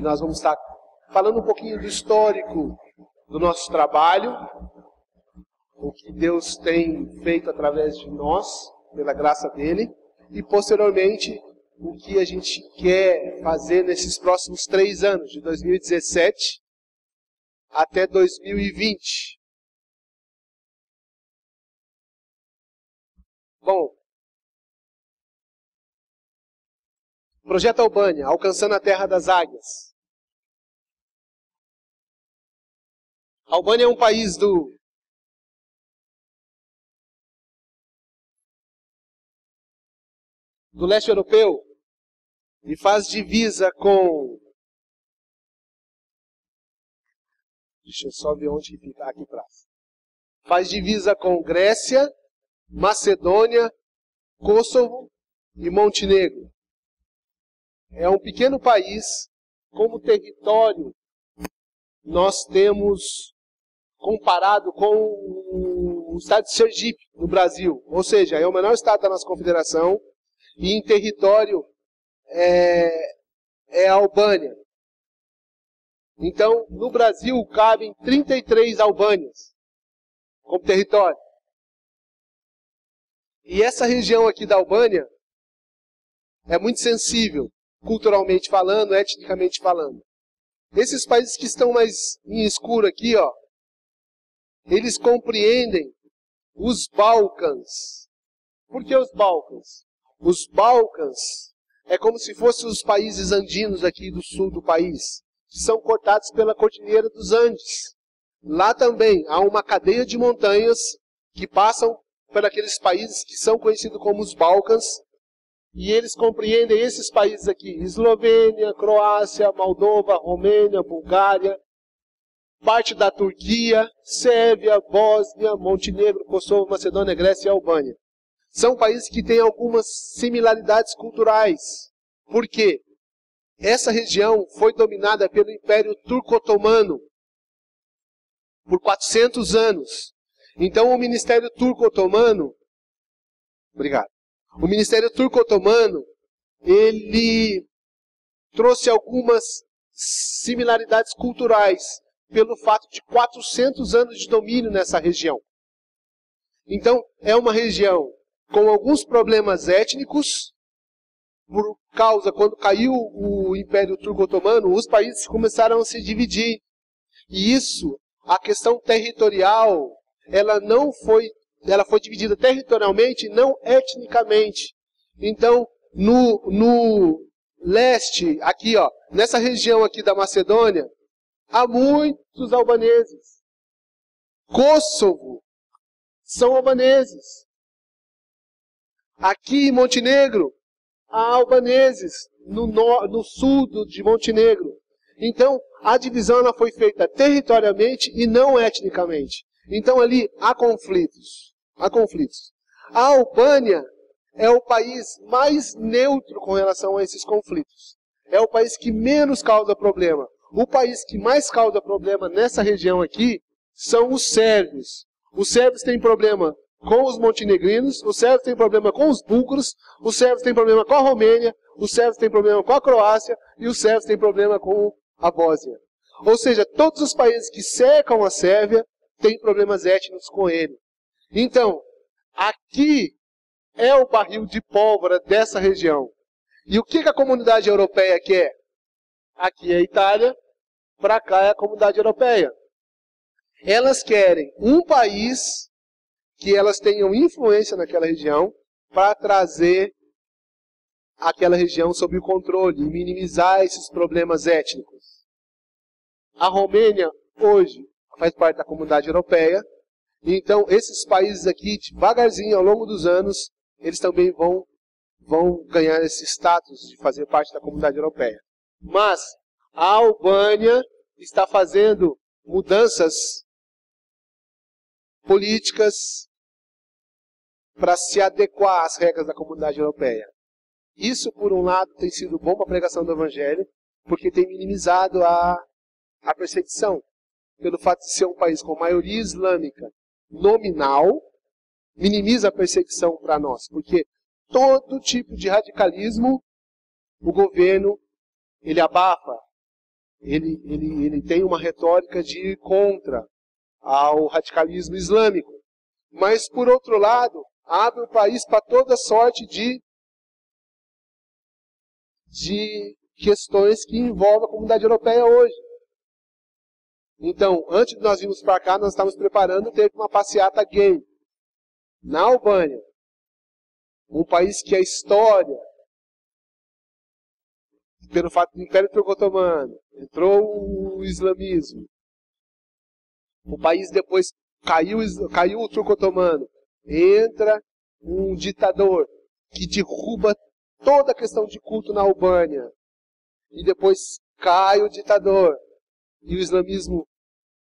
nós vamos estar falando um pouquinho do histórico do nosso trabalho, o que Deus tem feito através de nós, pela graça dele, e posteriormente o que a gente quer fazer nesses próximos 3 anos, de 2017 até 2020. Bom, Projeto Albânia, alcançando a Terra das Águias. A Albânia é um país do leste europeu e faz divisa com... Deixa eu só ver onde fica, aqui atrás. Faz divisa com Grécia, Macedônia, Kosovo e Montenegro. É um pequeno país, como território nós temos comparado com o estado de Sergipe, no Brasil. Ou seja, é o menor estado da nossa confederação e em território é a Albânia. Então, no Brasil cabem 33 Albânias como território. E essa região aqui da Albânia é muito sensível, culturalmente falando, etnicamente falando. Esses países que estão mais em escuro aqui, ó, eles compreendem os Balcãs. Por que os Balcãs? Os Balcãs é como se fossem os países andinos aqui do sul do país, que são cortados pela Cordilheira dos Andes. Lá também há uma cadeia de montanhas que passam por aqueles países que são conhecidos como os Balcãs, e eles compreendem esses países aqui: Eslovênia, Croácia, Moldova, Romênia, Bulgária, parte da Turquia, Sérvia, Bósnia, Montenegro, Kosovo, Macedônia, Grécia e Albânia. São países que têm algumas similaridades culturais. Por quê? Essa região foi dominada pelo Império Turco-Otomano por 400 anos. Então o Ministério Turco-Otomano, obrigado. O Ministério Turco-Otomano, ele trouxe algumas similaridades culturais pelo fato de 400 anos de domínio nessa região. Então, é uma região com alguns problemas étnicos, por causa, quando caiu o Império Turco-Otomano, os países começaram a se dividir. E isso, a questão territorial, ela foi dividida territorialmente, não etnicamente. Então, no leste, aqui, ó, nessa região aqui da Macedônia, há muitos albaneses. Kosovo são albaneses. Aqui em Montenegro, há albaneses no sul de Montenegro. Então, a divisão ela foi feita territorialmente e não etnicamente. Então, ali há conflitos. Há conflitos. A Albânia é o país mais neutro com relação a esses conflitos. É o país que menos causa problema. O país que mais causa problema nessa região aqui são os sérvios. Os sérvios têm problema com os montenegrinos, os sérvios têm problema com os búlgaros, os sérvios têm problema com a Romênia, os sérvios têm problema com a Croácia e os sérvios têm problema com a Bósnia. Ou seja, todos os países que cercam a Sérvia têm problemas étnicos com ele. Então, aqui é o barril de pólvora dessa região. E o que a comunidade europeia quer? Aqui é a Itália, para cá é a comunidade europeia. Elas querem um país que elas tenham influência naquela região para trazer aquela região sob o controle e minimizar esses problemas étnicos. A Romênia, hoje, faz parte da comunidade europeia. Então, esses países aqui, devagarzinho, ao longo dos anos, eles também vão ganhar esse status de fazer parte da comunidade europeia. Mas a Albânia está fazendo mudanças políticas para se adequar às regras da comunidade europeia. Isso, por um lado, tem sido bom para a pregação do Evangelho, porque tem minimizado a perseguição. Pelo fato de ser um país com maioria islâmica nominal, minimiza a perseguição para nós, porque todo tipo de radicalismo, o governo, ele abafa, ele tem uma retórica de ir contra ao radicalismo islâmico. Mas, por outro lado, abre o país para toda sorte de questões que envolvem a comunidade europeia hoje. Então, antes de nós irmos para cá, nós estávamos preparando, teve uma passeata gay na Albânia. Um país que a história, pelo fato do Império Turco-Otomano, entrou o islamismo. O país depois caiu o Turco-Otomano. Entra um ditador que derruba toda a questão de culto na Albânia. E depois cai o ditador. E o islamismo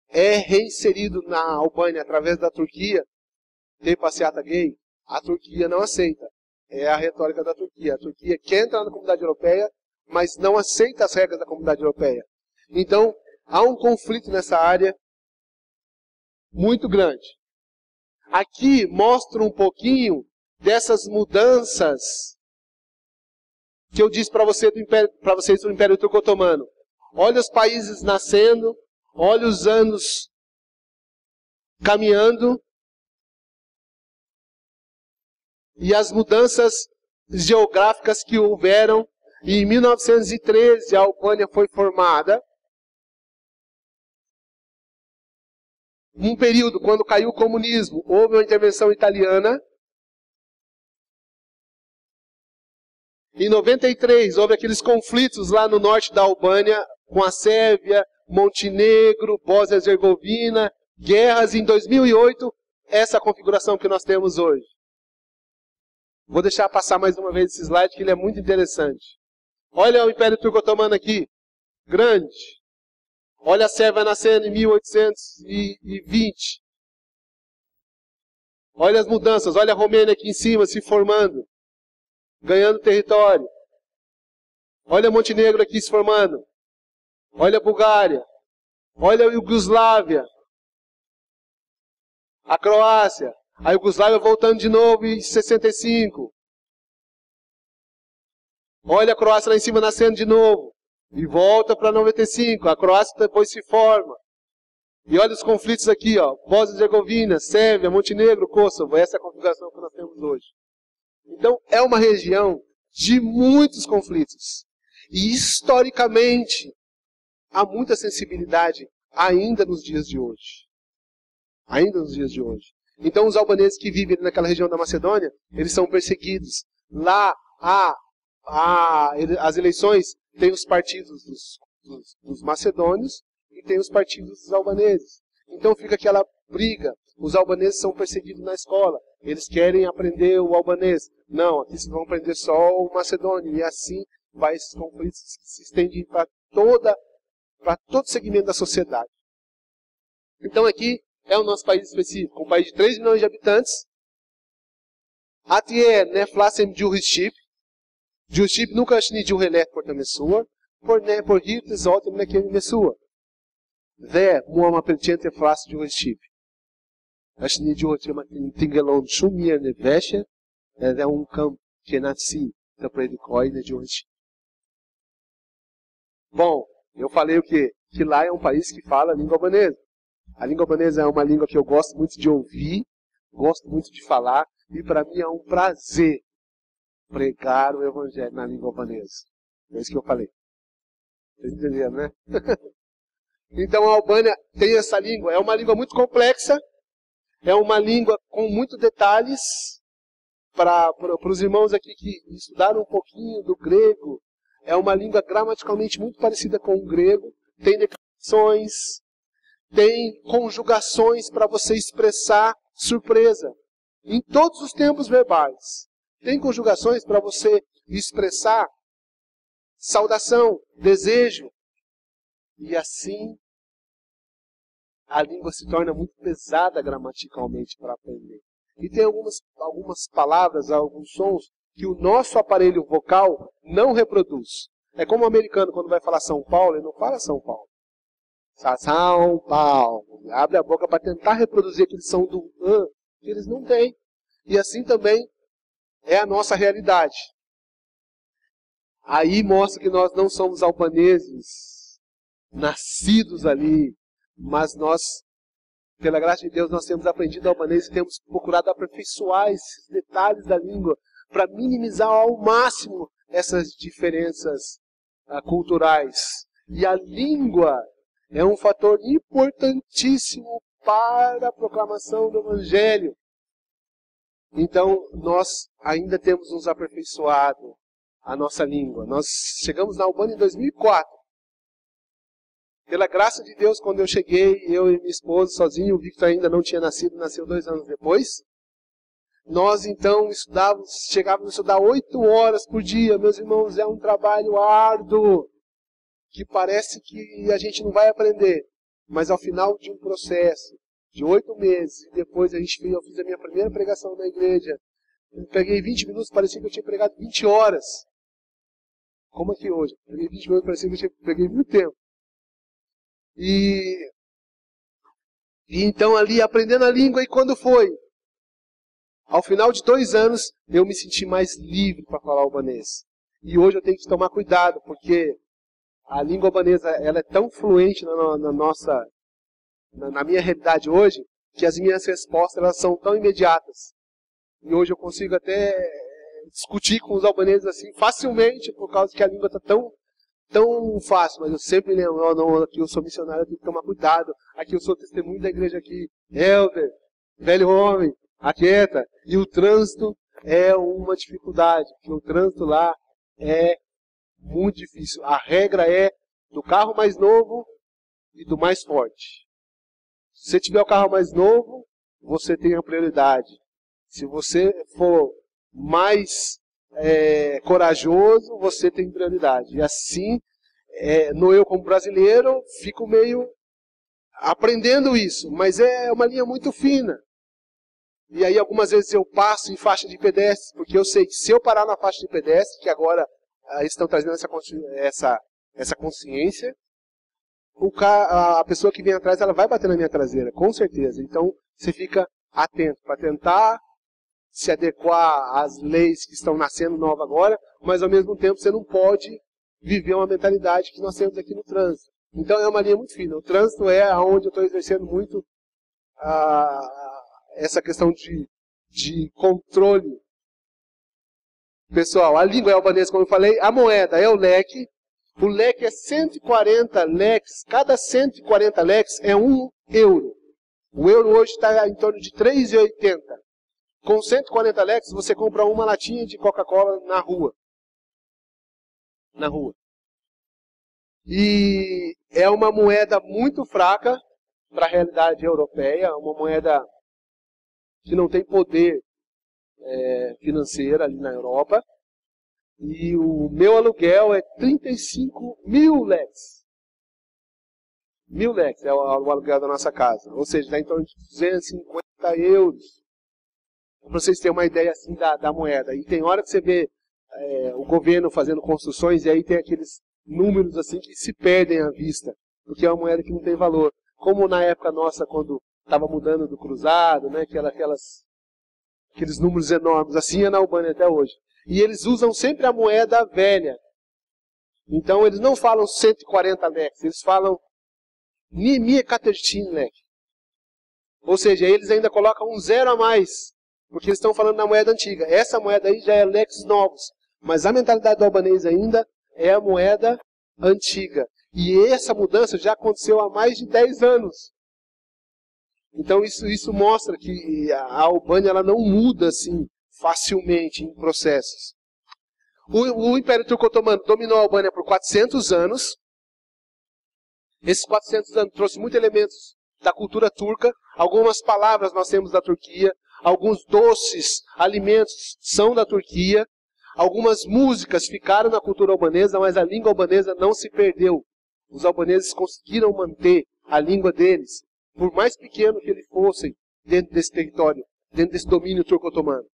é reinserido na Albânia através da Turquia. Tem passeata gay? A Turquia não aceita. É a retórica da Turquia. A Turquia quer entrar na comunidade europeia, mas não aceita as regras da comunidade europeia. Então, há um conflito nessa área muito grande. Aqui mostra um pouquinho dessas mudanças que eu disse para vocês do Império Turco-Otomano. Olha os países nascendo, olha os anos caminhando, e as mudanças geográficas que houveram. E em 1913 a Albânia foi formada. Um período, quando caiu o comunismo, houve uma intervenção italiana. Em 93 houve aqueles conflitos lá no norte da Albânia, com a Sérvia, Montenegro, Bósnia-Herzegovina, guerras. Em 2008, essa configuração que nós temos hoje. Vou deixar passar mais uma vez esse slide, que ele é muito interessante. Olha o Império Turco-Otomano aqui, grande. Olha a Sérvia nascendo em 1820. Olha as mudanças, olha a Romênia aqui em cima se formando, ganhando território. Olha Montenegro aqui se formando. Olha a Bulgária. Olha a Iugoslávia. A Croácia. A Iugoslávia voltando de novo em 65. Olha a Croácia lá em cima nascendo de novo. E volta para 95. A Croácia depois se forma. E olha os conflitos aqui, ó. Bósnia-Herzegovina, Sérvia, Montenegro, Kosovo. Essa é a configuração que nós temos hoje. Então, é uma região de muitos conflitos. E, historicamente, há muita sensibilidade ainda nos dias de hoje. Ainda nos dias de hoje. Então, os albaneses que vivem naquela região da Macedônia, eles são perseguidos. Lá, as eleições, tem os partidos dos macedônios e tem os partidos dos albaneses. Então, fica aquela briga. Os albaneses são perseguidos na escola. Eles querem aprender o albanês. Não, aqui vocês vão aprender só o macedônio. E assim vai esses conflitos que se estendem para todo segmento da sociedade. Então aqui é o nosso país específico. Um país de 3 milhões de habitantes. Atiye neflasem jurisdip. Jurisdip nunca achni jurelet por temesua. Por hirte zotem nekem mesua. Dhe muama pelchente flas jurisdip. Achni jurisdip tingelon shumir nevesha. É um campo que nasci da predicói de jurisdip. Bom, eu falei o quê? Que lá é um país que fala a língua albanesa. A língua albanesa é uma língua que eu gosto muito de ouvir, gosto muito de falar, e para mim é um prazer pregar o evangelho na língua albanesa. É isso que eu falei. Vocês entenderam, né? Então a Albânia tem essa língua. É uma língua muito complexa, é uma língua com muitos detalhes. Para os irmãos aqui que estudaram um pouquinho do grego, é uma língua gramaticalmente muito parecida com o grego. Tem declarações, tem conjugações para você expressar surpresa. Em todos os tempos verbais. Tem conjugações para você expressar saudação, desejo. E assim, a língua se torna muito pesada gramaticalmente para aprender. E tem algumas palavras, alguns sons que o nosso aparelho vocal não reproduz. É como o americano, quando vai falar São Paulo, ele não fala São Paulo. São Paulo. Abre a boca para tentar reproduzir aquele som do que eles não têm. E assim também é a nossa realidade. Aí mostra que nós não somos albaneses nascidos ali, mas nós, pela graça de Deus, nós temos aprendido albanês e temos procurado aperfeiçoar esses detalhes da língua para minimizar ao máximo essas diferenças culturais. E a língua é um fator importantíssimo para a proclamação do Evangelho. Então, nós ainda temos nos aperfeiçoado a nossa língua. Nós chegamos na Albânia em 2004. Pela graça de Deus, quando eu cheguei, eu e minha esposa sozinho, o Victor ainda não tinha nascido, nasceu 2 anos depois. Nós então chegávamos a estudar 8 horas por dia. Meus irmãos, é um trabalho árduo, que parece que a gente não vai aprender. Mas ao final de um processo de 8 meses, e depois eu fiz a minha primeira pregação na igreja, eu peguei 20 minutos, parecia que eu tinha pregado 20 horas. Como aqui hoje. Eu peguei 20 minutos, parecia que eu peguei muito tempo. E então ali, aprendendo a língua, e quando foi? Ao final de 2 anos, eu me senti mais livre para falar albanês. E hoje eu tenho que tomar cuidado, porque a língua albanesa ela é tão fluente na minha realidade hoje, que as minhas respostas elas são tão imediatas. E hoje eu consigo até discutir com os albaneses assim facilmente, por causa que a língua está tão fácil. Mas eu sempre lembro, não, aqui eu sou missionário, eu tenho que tomar cuidado. Aqui eu sou testemunho da igreja aqui, elder, velho homem, aquieta. E o trânsito é uma dificuldade, porque o trânsito lá é muito difícil. A regra é do carro mais novo e do mais forte. Se você tiver o carro mais novo, você tem a prioridade. Se você for mais corajoso, você tem prioridade. E assim, eu como brasileiro, fico meio aprendendo isso. Mas é uma linha muito fina. E aí algumas vezes eu passo em faixa de pedestre, porque eu sei que se eu parar na faixa de pedestre, que agora eles estão trazendo essa consciência, a pessoa que vem atrás ela vai bater na minha traseira, com certeza. Então você fica atento para tentar se adequar às leis que estão nascendo novas agora, mas ao mesmo tempo você não pode viver uma mentalidade que nós temos aqui no trânsito. Então é uma linha muito fina. O trânsito é onde eu estou exercendo muito essa questão de controle. Pessoal, a língua é albanesa, como eu falei, a moeda é o leque. O leque é 140 leques, cada 140 leques é 1 euro. O euro hoje está em torno de 3,80. Com 140 leques você compra uma latinha de Coca-Cola na rua. Na rua. E é uma moeda muito fraca para a realidade europeia, uma moeda que não tem poder financeiro ali na Europa. E o meu aluguel é 35.000 leques. 1.000 leques é o aluguel da nossa casa. Ou seja, dá em torno de 250 euros. Para vocês terem uma ideia assim da moeda. E tem hora que você vê o governo fazendo construções e aí tem aqueles números assim que se perdem à vista. Porque é uma moeda que não tem valor. Como na época nossa, quando estava mudando do cruzado, né, aqueles números enormes. Assim é na Albânia até hoje. E eles usam sempre a moeda velha. Então eles não falam 140 leques, eles falam Nimie Katertin lek. Ou seja, eles ainda colocam um 0 a mais, porque eles estão falando na moeda antiga. Essa moeda aí já é leques novos, mas a mentalidade do albanês ainda é a moeda antiga. E essa mudança já aconteceu há mais de 10 anos. Então isso mostra que a Albânia ela não muda assim facilmente em processos. O Império Turco-Otomano dominou a Albânia por 400 anos. Esses 400 anos trouxe muitos elementos da cultura turca. Algumas palavras nós temos da Turquia. Alguns doces, alimentos são da Turquia. Algumas músicas ficaram na cultura albanesa, mas a língua albanesa não se perdeu. Os albaneses conseguiram manter a língua deles, por mais pequeno que eles fossem, dentro desse território, dentro desse domínio turco-otomano.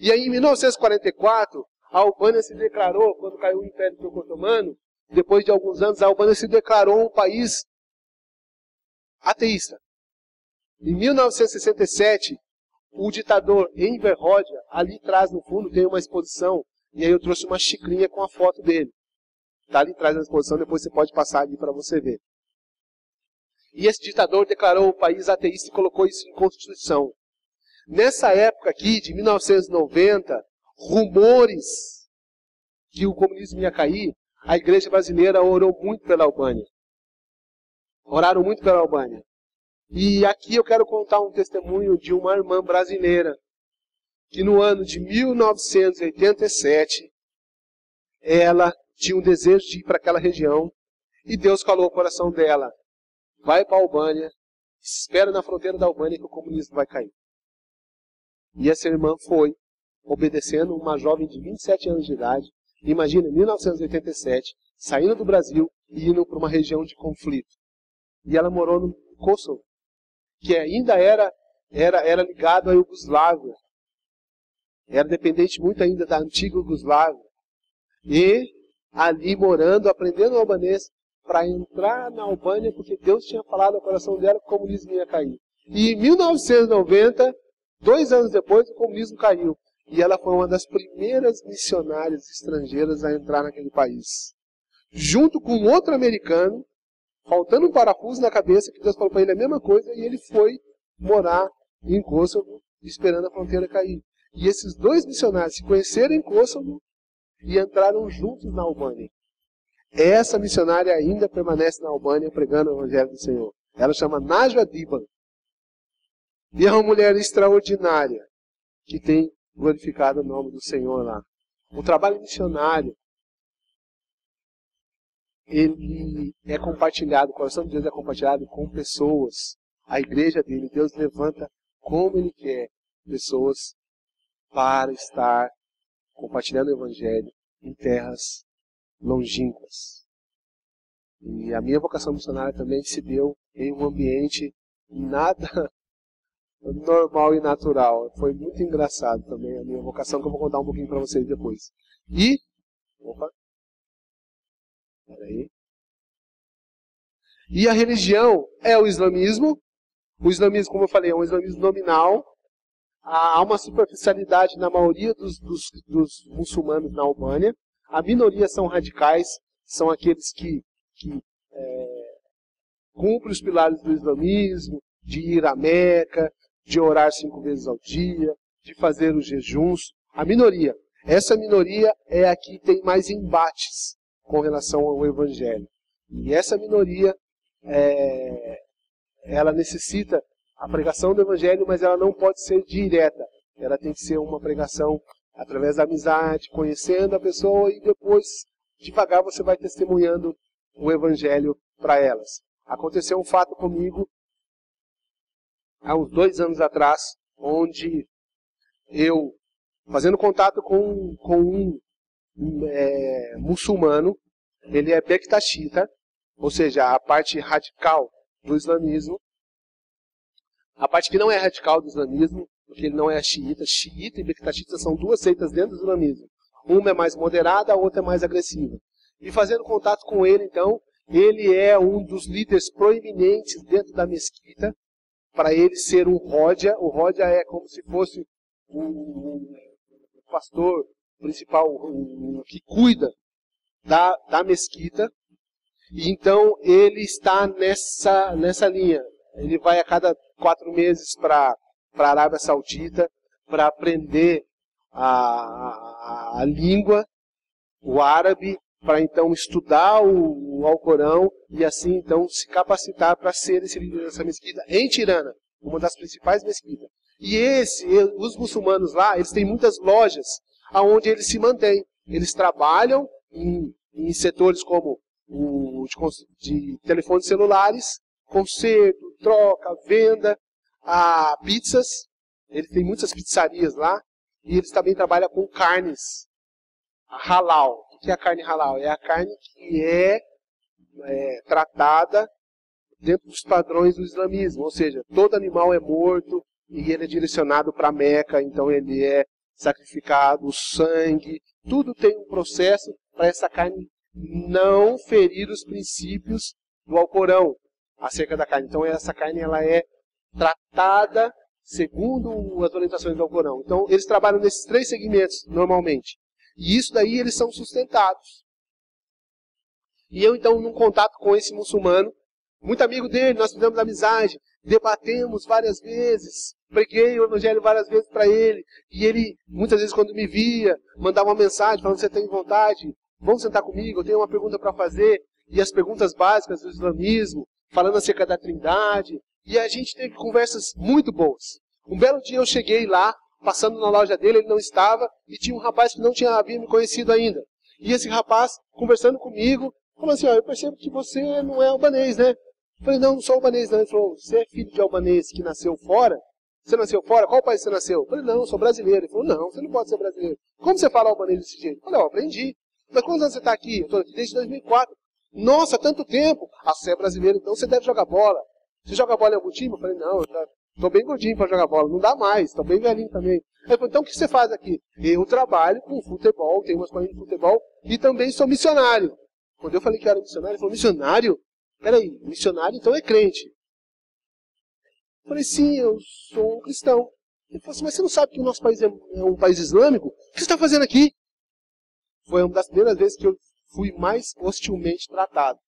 E aí, em 1944, a Albânia se declarou, quando caiu o Império Turco-Otomano, depois de alguns anos, a Albânia se declarou um país ateísta. Em 1967, o ditador Enver Hoxha, ali atrás no fundo tem uma exposição, e aí eu trouxe uma xicrinha com a foto dele. Está ali atrás da exposição, depois você pode passar ali para você ver. E esse ditador declarou o país ateísta e colocou isso em Constituição. Nessa época aqui, de 1990, rumores que o comunismo ia cair, a igreja brasileira orou muito pela Albânia. Oraram muito pela Albânia. E aqui eu quero contar um testemunho de uma irmã brasileira, que no ano de 1987, ela tinha um desejo de ir para aquela região, e Deus calou o coração dela. Vai para a Albânia, espera na fronteira da Albânia que o comunismo vai cair. E essa irmã foi, obedecendo uma jovem de 27 anos de idade, imagina, em 1987, saindo do Brasil e indo para uma região de conflito. E ela morou no Kosovo, que ainda era ligado à Iugoslávia. Era dependente muito ainda da antiga Iugoslávia. E ali morando, aprendendo albanês, para entrar na Albânia, porque Deus tinha falado no coração dela que o comunismo ia cair. E em 1990, 2 anos depois, o comunismo caiu. E ela foi uma das primeiras missionárias estrangeiras a entrar naquele país. Junto com outro americano, faltando um parafuso na cabeça, que Deus falou para ele a mesma coisa, e ele foi morar em Kosovo, esperando a fronteira cair. E esses 2 missionários se conheceram em Kosovo e entraram juntos na Albânia. Essa missionária ainda permanece na Albânia pregando o Evangelho do Senhor. Ela chama Najwa Diban. E é uma mulher extraordinária que tem glorificado o nome do Senhor lá. O trabalho missionário, ele é compartilhado, o coração de Deus é compartilhado com pessoas. A igreja dele, Deus levanta como Ele quer pessoas para estar compartilhando o Evangelho em terras longínquas. E a minha vocação missionária também se deu em um ambiente nada normal e natural. Foi muito engraçado também a minha vocação, que eu vou contar um pouquinho para vocês depois. E... Opa! Peraí. E a religião é o islamismo. O islamismo, como eu falei, é um islamismo nominal. Há uma superficialidade na maioria dos muçulmanos na Albânia. A minoria são radicais, são aqueles que cumprem os pilares do islamismo, de ir à Meca, de orar 5 vezes ao dia, de fazer os jejuns. A minoria. Essa minoria é a que tem mais embates com relação ao Evangelho. E essa minoria, ela necessita a pregação do Evangelho, mas ela não pode ser direta. Ela tem que ser uma pregação através da amizade, conhecendo a pessoa, e depois, devagar, você vai testemunhando o Evangelho para elas. Aconteceu um fato comigo há uns 2 anos atrás, onde eu, fazendo contato com um muçulmano, ele é Bektashita, ou seja, a parte radical do islamismo, a parte que não é radical do islamismo, porque ele não é xiita. Xiita e Bektashita são 2 seitas dentro do islamismo. Uma é mais moderada, a outra é mais agressiva. E fazendo contato com ele, então, ele é um dos líderes proeminentes dentro da mesquita, para ele ser um Rodia. O Rodia é como se fosse o pastor principal, o que cuida da mesquita. E então ele está nessa linha. Ele vai a cada 4 meses para a Arábia Saudita para aprender a língua, o árabe, para então estudar o Alcorão e assim então se capacitar para ser esse líder dessa mesquita em Tirana, uma das principais mesquitas. E os muçulmanos lá, eles têm muitas lojas aonde eles se mantêm. Eles trabalham em setores como de telefones celulares, conserto, troca, venda, pizzas. Eles têm muitas pizzarias lá. E eles também trabalham com carnes halal. O que é a carne halal? É a carne que é tratada dentro dos padrões do islamismo. Ou seja, todo animal é morto e ele é direcionado para Meca. Então ele é sacrificado, o sangue. Tudo tem um processo para essa carne não ferir os princípios do Alcorão acerca da carne. Então essa carne ela é tratada segundo as orientações do Alcorão. Então eles trabalham nesses 3 segmentos normalmente. E isso daí eles são sustentados. E eu então, num contato com esse muçulmano, muito amigo dele, nós fizemos amizade, debatemos várias vezes, preguei o evangelho várias vezes para ele, e ele, muitas vezes quando me via, mandava uma mensagem falando: você tem vontade, vamos sentar comigo, eu tenho uma pergunta para fazer, e as perguntas básicas do islamismo, falando acerca da Trindade, e a gente teve conversas muito boas. Um belo dia eu cheguei lá, passando na loja dele, ele não estava, e tinha um rapaz que não havia me conhecido ainda. E esse rapaz, conversando comigo, falou assim: eu percebo que você não é albanês, né? Eu falei: não sou albanês não. Ele falou: você é filho de albanês que nasceu fora? Você nasceu fora? Qual país você nasceu? Eu falei: não, eu sou brasileiro. Ele falou: não, você não pode ser brasileiro. Como você fala albanês desse jeito? Eu falei: aprendi. Mas quantos anos você está aqui? Eu estou aqui desde 2004. Nossa, tanto tempo. Ah, você é brasileiro, então você deve jogar bola. Você joga bola em algum time? Eu falei: não, eu estou bem gordinho para jogar bola. Não dá mais, estou bem velhinho também. Ele falou: então o que você faz aqui? Eu trabalho com futebol, tenho uma escolinha de futebol e também sou missionário. Quando eu falei que era missionário, ele falou: missionário? Peraí, missionário então é crente. Eu falei: sim, eu sou um cristão. Ele falou assim: mas você não sabe que o nosso país é um país islâmico? O que você está fazendo aqui? Foi uma das primeiras vezes que eu fui mais hostilmente tratado.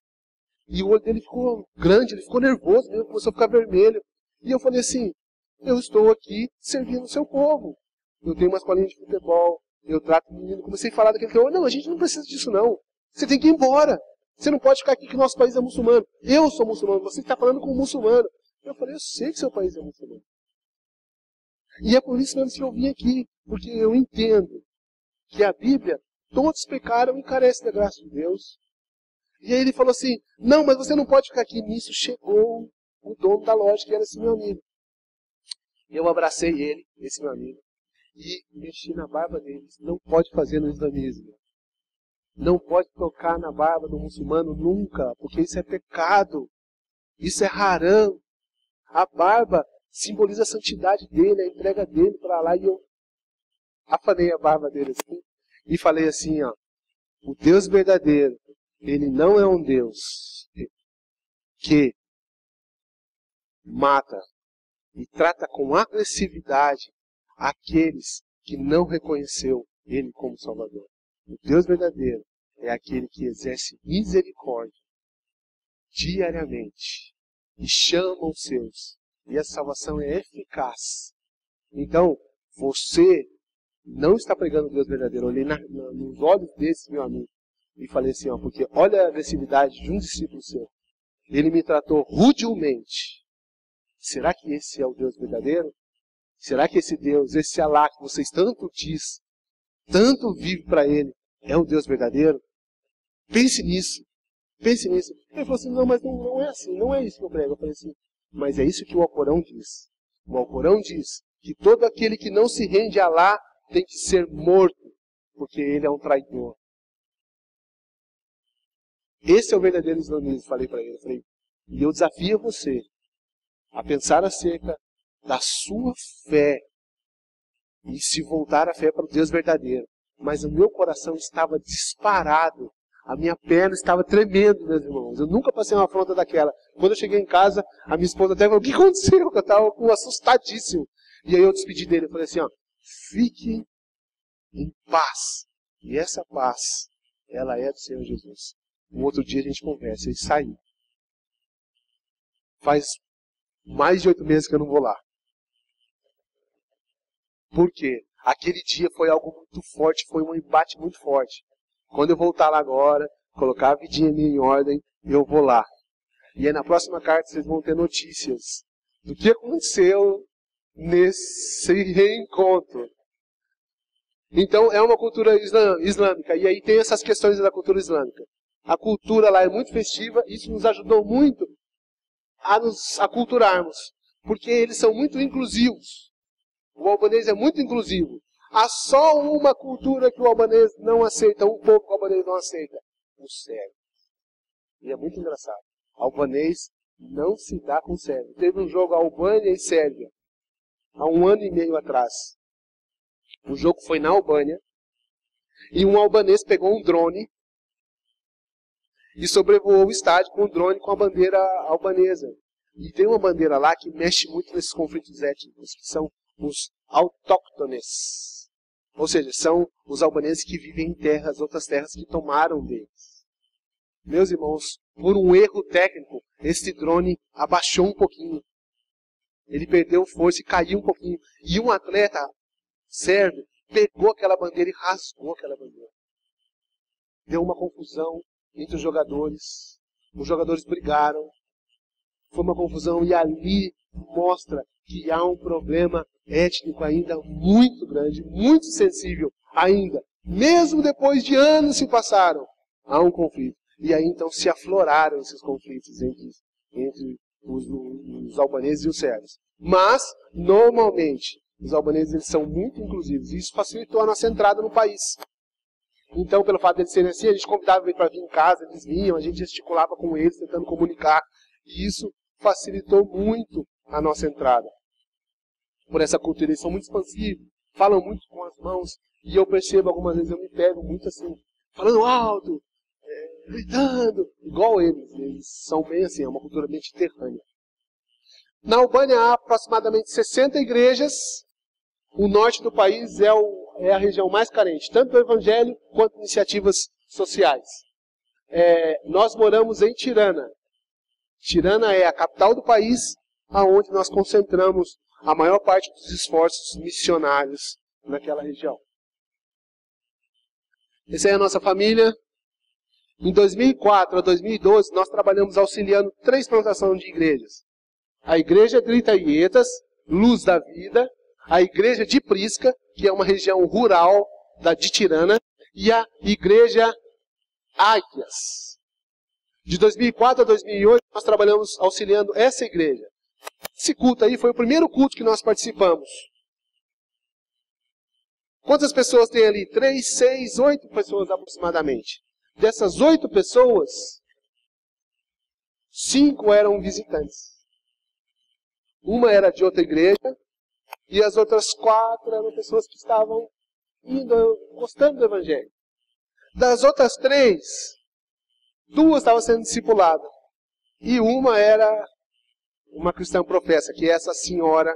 E o olho dele ficou grande, ele ficou nervoso mesmo, começou a ficar vermelho. E eu falei assim: eu estou aqui servindo o seu povo. Eu tenho uma escolinha de futebol, eu trato o menino. Comecei a falar daquele tema: não, a gente não precisa disso não. Você tem que ir embora. Você não pode ficar aqui que o nosso país é muçulmano. Eu sou muçulmano, você está falando com um muçulmano. Eu falei: eu sei que seu país é muçulmano. E é por isso mesmo que eu vim aqui, porque eu entendo que a Bíblia, todos pecaram e carecem da graça de Deus. E aí ele falou assim: não, mas você não pode ficar aqui. Nisso chegou o dono da loja, que era esse meu amigo. Eu abracei ele, esse meu amigo, e mexi na barba dele. Não pode fazer no islamismo. Não pode tocar na barba do muçulmano nunca, porque isso é pecado. Isso é haram. A barba simboliza a santidade dele, a entrega dele para lá. E eu afanei a barba dele assim e falei assim: ó, o Deus verdadeiro, ele não é um Deus que mata e trata com agressividade aqueles que não reconheceu ele como Salvador. O Deus verdadeiro é aquele que exerce misericórdia diariamente e chama os seus. E a salvação é eficaz. Então, você não está pregando o Deus verdadeiro. Eu olhei nos olhos desse meu amigo e falei assim: ó, porque olha a agressividade de um discípulo seu. Ele me tratou rudemente. Será que esse é o Deus verdadeiro? Será que esse Deus, esse Alá que vocês tanto diz, tanto vive para ele, é o Deus verdadeiro? Pense nisso. Pense nisso. Ele falou assim: não, mas não é assim, não é isso que eu prego. Eu falei assim: mas é isso que o Alcorão diz. O Alcorão diz que todo aquele que não se rende a Alá tem que ser morto, porque ele é um traidor. Esse é o verdadeiro islamismo, falei para ele. Eu falei: e eu desafio você a pensar acerca da sua fé e se voltar a fé para o Deus verdadeiro. Mas o meu coração estava disparado, a minha perna estava tremendo, meus irmãos. Eu nunca passei uma afronta daquela. Quando eu cheguei em casa, a minha esposa até falou: o que aconteceu? Eu estava assustadíssimo. E aí eu despedi dele, eu falei assim: ó, fique em paz. E essa paz, ela é do Senhor Jesus. Um outro dia a gente conversa. E saí. Faz mais de 8 meses que eu não vou lá. Por quê? Aquele dia foi algo muito forte, foi um embate muito forte. Quando eu voltar lá agora, colocar a vidinha minha em ordem, eu vou lá. E aí na próxima carta vocês vão ter notícias do que aconteceu nesse reencontro. Então é uma cultura islâmica. E aí tem essas questões da cultura islâmica. A cultura lá é muito festiva, isso nos ajudou muito a nos aculturarmos. Porque eles são muito inclusivos. O albanês é muito inclusivo. Há só uma cultura que o albanês não aceita, um povo que o albanês não aceita: o sérvio. E é muito engraçado. O albanês não se dá com o sérvio. Teve um jogo Albânia e Sérvia, há 1 ano e meio atrás. O jogo foi na Albânia, e um albanês pegou um drone e sobrevoou o estádio com um drone com a bandeira albanesa. E tem uma bandeira lá que mexe muito nesses conflitos étnicos, que são os autóctones. Ou seja, são os albaneses que vivem em terras, outras terras que tomaram deles. Meus irmãos, por um erro técnico, esse drone abaixou um pouquinho. Ele perdeu força e caiu um pouquinho. E um atleta sérvio pegou aquela bandeira e rasgou aquela bandeira. Deu uma confusão entre os jogadores. Os jogadores brigaram. Foi uma confusão e ali mostra que há um problema étnico ainda muito grande, muito sensível ainda. Mesmo depois de anos se passaram, há um conflito. E aí então se afloraram esses conflitos entre os albaneses e os sérvios. Mas, normalmente, os albaneses eles são muito inclusivos. E isso facilitou a nossa entrada no país. Então, pelo fato de eles serem assim, a gente convidava eles para vir em casa, eles vinham, a gente gesticulava com eles, tentando comunicar. E isso facilitou muito a nossa entrada. Por essa cultura, eles são muito expansivos, falam muito com as mãos. E eu percebo, algumas vezes eu me pego muito assim, falando alto, gritando, igual eles. Eles são bem assim, é uma cultura mediterrânea. Na Albânia há aproximadamente 60 igrejas. O norte do país é a região mais carente, tanto do evangelho quanto de iniciativas sociais. Nós moramos em Tirana. Tirana é a capital do país, aonde nós concentramos a maior parte dos esforços missionários naquela região. Essa é a nossa família. Em 2004 a 2012, nós trabalhamos auxiliando 3 plantações de igrejas. A igreja de Itaietas, Luz da Vida, a igreja de Prisca, que é uma região rural de Tirana, e a igreja Águias. De 2004 a 2008, nós trabalhamos auxiliando essa igreja. Esse culto aí foi o primeiro culto que nós participamos. Quantas pessoas tem ali? 3, 6, 8 pessoas aproximadamente. Dessas 8 pessoas, 5 eram visitantes. Uma era de outra igreja, e as outras 4 eram pessoas que estavam gostando do evangelho. Das outras 3, 2 estavam sendo discipuladas. E uma era uma cristã professa, que é essa senhora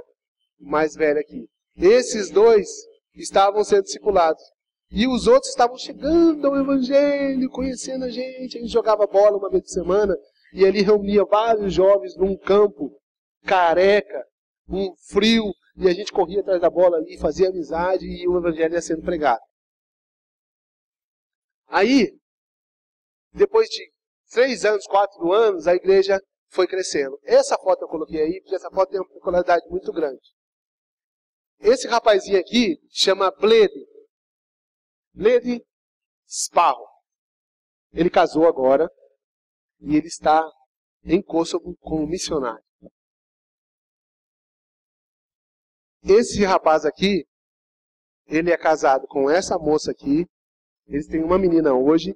mais velha aqui. Esses 2 estavam sendo discipulados. E os outros estavam chegando ao evangelho, conhecendo a gente jogava bola uma vez por semana, e ali reunia vários jovens num campo careca, um frio, e a gente corria atrás da bola ali, fazia amizade, e o evangelho ia sendo pregado. Aí, depois de 3 anos, 4 anos, a igreja foi crescendo. Essa foto eu coloquei aí, porque essa foto tem uma peculiaridade muito grande. Esse rapazinho aqui chama Blede Sparrow. Ele casou agora e ele está em Kosovo como missionário. Esse rapaz aqui, ele é casado com essa moça aqui. Eles têm uma menina hoje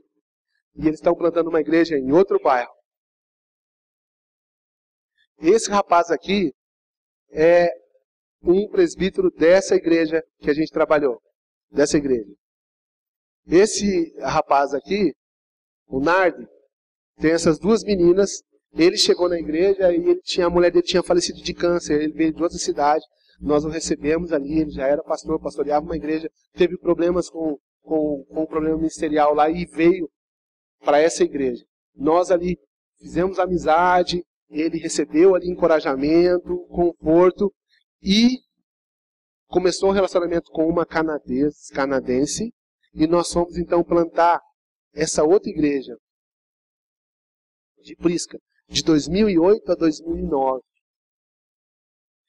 e eles estão plantando uma igreja em outro bairro. Esse rapaz aqui é um presbítero dessa igreja que a gente trabalhou, dessa igreja. Esse rapaz aqui, o Nardi, tem essas 2 meninas. Ele chegou na igreja e a mulher dele tinha falecido de câncer. Ele veio de outra cidade. Nós o recebemos ali. Ele já era pastor, pastoreava uma igreja. Teve problemas com um problema ministerial lá e veio para essa igreja. Nós ali fizemos amizade. Ele recebeu ali encorajamento, conforto e começou um relacionamento com uma canadense. E nós fomos então plantar essa outra igreja de Prisca, de 2008 a 2009.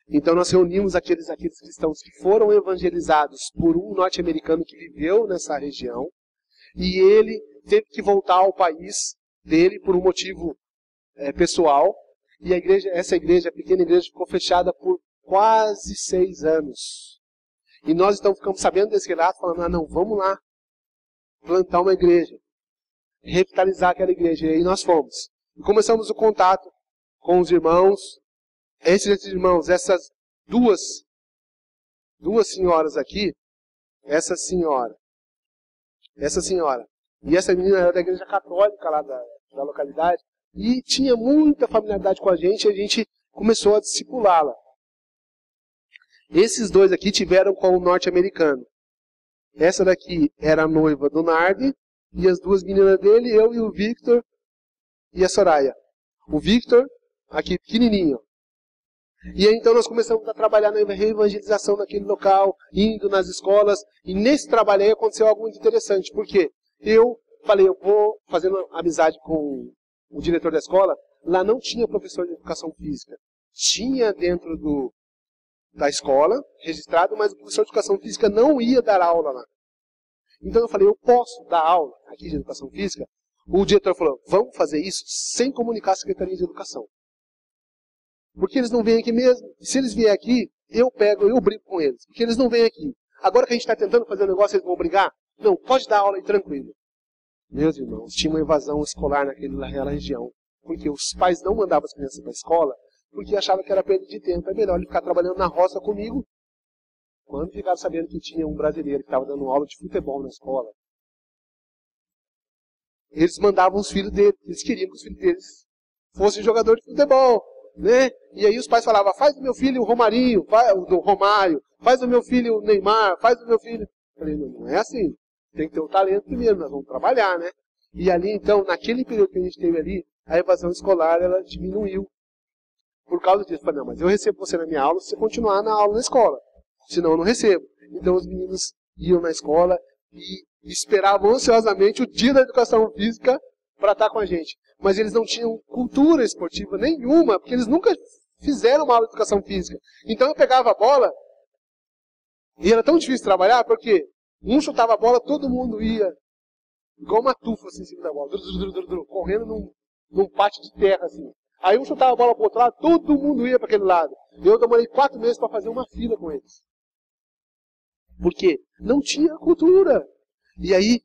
Então nós reunimos aqueles cristãos que foram evangelizados por um norte-americano que viveu nessa região, e ele teve que voltar ao país dele por um motivo pessoal, e essa igreja, a pequena igreja, ficou fechada por quase 6 anos. E nós então ficamos sabendo desse relato, falando, não, vamos lá plantar uma igreja, revitalizar aquela igreja. E aí nós fomos. E começamos o contato com os irmãos. Esses irmãos, essas duas senhoras aqui, essa senhora, e essa menina era da igreja católica lá da localidade, e tinha muita familiaridade com a gente começou a discipulá-la. Esses 2 aqui tiveram com o norte-americano. Essa daqui era a noiva do Nardi, e as 2 meninas dele, eu e o Victor e a Soraya. O Victor, aqui pequenininho. E aí então nós começamos a trabalhar na reevangelização naquele local, indo nas escolas. E nesse trabalho aí aconteceu algo muito interessante. Porque eu falei, eu vou fazendo amizade com o diretor da escola. Lá não tinha professor de educação física. Tinha dentro da escola, registrado, mas o professor de educação física não ia dar aula lá. Então eu falei, eu posso dar aula aqui de educação física? O diretor falou, vamos fazer isso sem comunicar a Secretaria de Educação. Porque eles não vêm aqui mesmo. Se eles vierem aqui, eu brigo com eles. Porque eles não vêm aqui. Agora que a gente está tentando fazer um negócio, eles vão brigar? Não, pode dar aula aí tranquilo. Meus irmãos, tinha uma evasão escolar naquela região. Porque os pais não mandavam as crianças para a escola, porque achavam que era perda de tempo. É melhor ele ficar trabalhando na roça comigo. Quando ficaram sabendo que tinha um brasileiro que estava dando aula de futebol na escola, eles mandavam os filhos deles. Eles queriam que os filhos deles fossem jogador de futebol, né? E aí os pais falavam, faz do meu filho o Romarinho, do Romário, faz do meu filho o Neymar, faz do meu filho... Eu falei, não é assim. Tem que ter o talento primeiro, nós vamos trabalhar, né? E ali, então, naquele período que a gente teve ali, a evasão escolar, ela diminuiu. Por causa disso, eu falei, não, mas eu recebo você na minha aula se você continuar na aula na escola. Senão eu não recebo. Então os meninos iam na escola e esperavam ansiosamente o dia da educação física para estar com a gente. Mas eles não tinham cultura esportiva nenhuma, porque eles nunca fizeram uma aula de educação física. Então eu pegava a bola, e era tão difícil trabalhar, porque um chutava a bola, todo mundo ia, igual uma tufa assim, em cima da bola, correndo num pátio de terra assim. Aí um chutava a bola para o outro lado, todo mundo ia para aquele lado. Eu demorei 4 meses para fazer uma fila com eles. Porque não tinha cultura. E aí,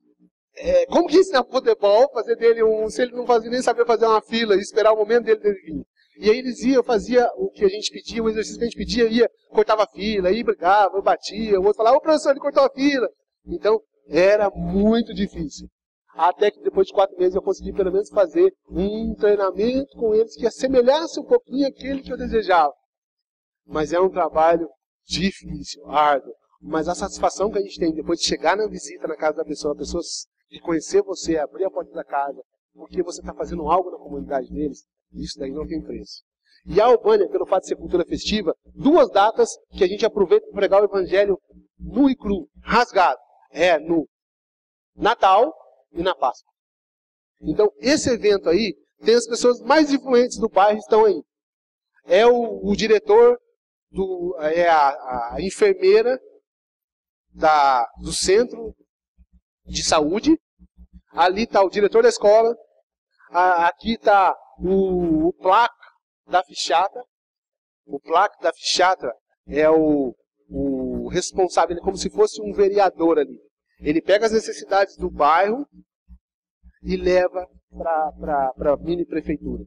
como que ensinar futebol, fazer dele se ele não fazia nem saber fazer uma fila e esperar o momento dele vir? E aí eles iam, fazia o que a gente pedia, o exercício que a gente pedia, ia, cortava a fila, aí brigava, batia, o outro falava, ô professor, ele cortou a fila. Então, era muito difícil. Até que depois de 4 meses eu consegui pelo menos fazer um treinamento com eles que assemelhasse um pouquinho aquele que eu desejava. Mas é um trabalho difícil, árduo. Mas a satisfação que a gente tem depois de chegar na visita na casa da pessoa, a pessoa reconhecer você, abrir a porta da casa, porque você está fazendo algo na comunidade deles, isso daí não tem preço. E a Albânia, pelo fato de ser cultura festiva, 2 datas que a gente aproveita para pregar o evangelho nu e cru, rasgado. É no Natal e na Páscoa. Então, esse evento aí, tem as pessoas mais influentes do bairro estão aí. É o diretor, é a enfermeira do centro de saúde. Ali está o diretor da escola. Aqui está o placa da fichata. O placa da fichata é o responsável, ele é como se fosse um vereador ali. Ele pega as necessidades do bairro e leva para a mini prefeitura.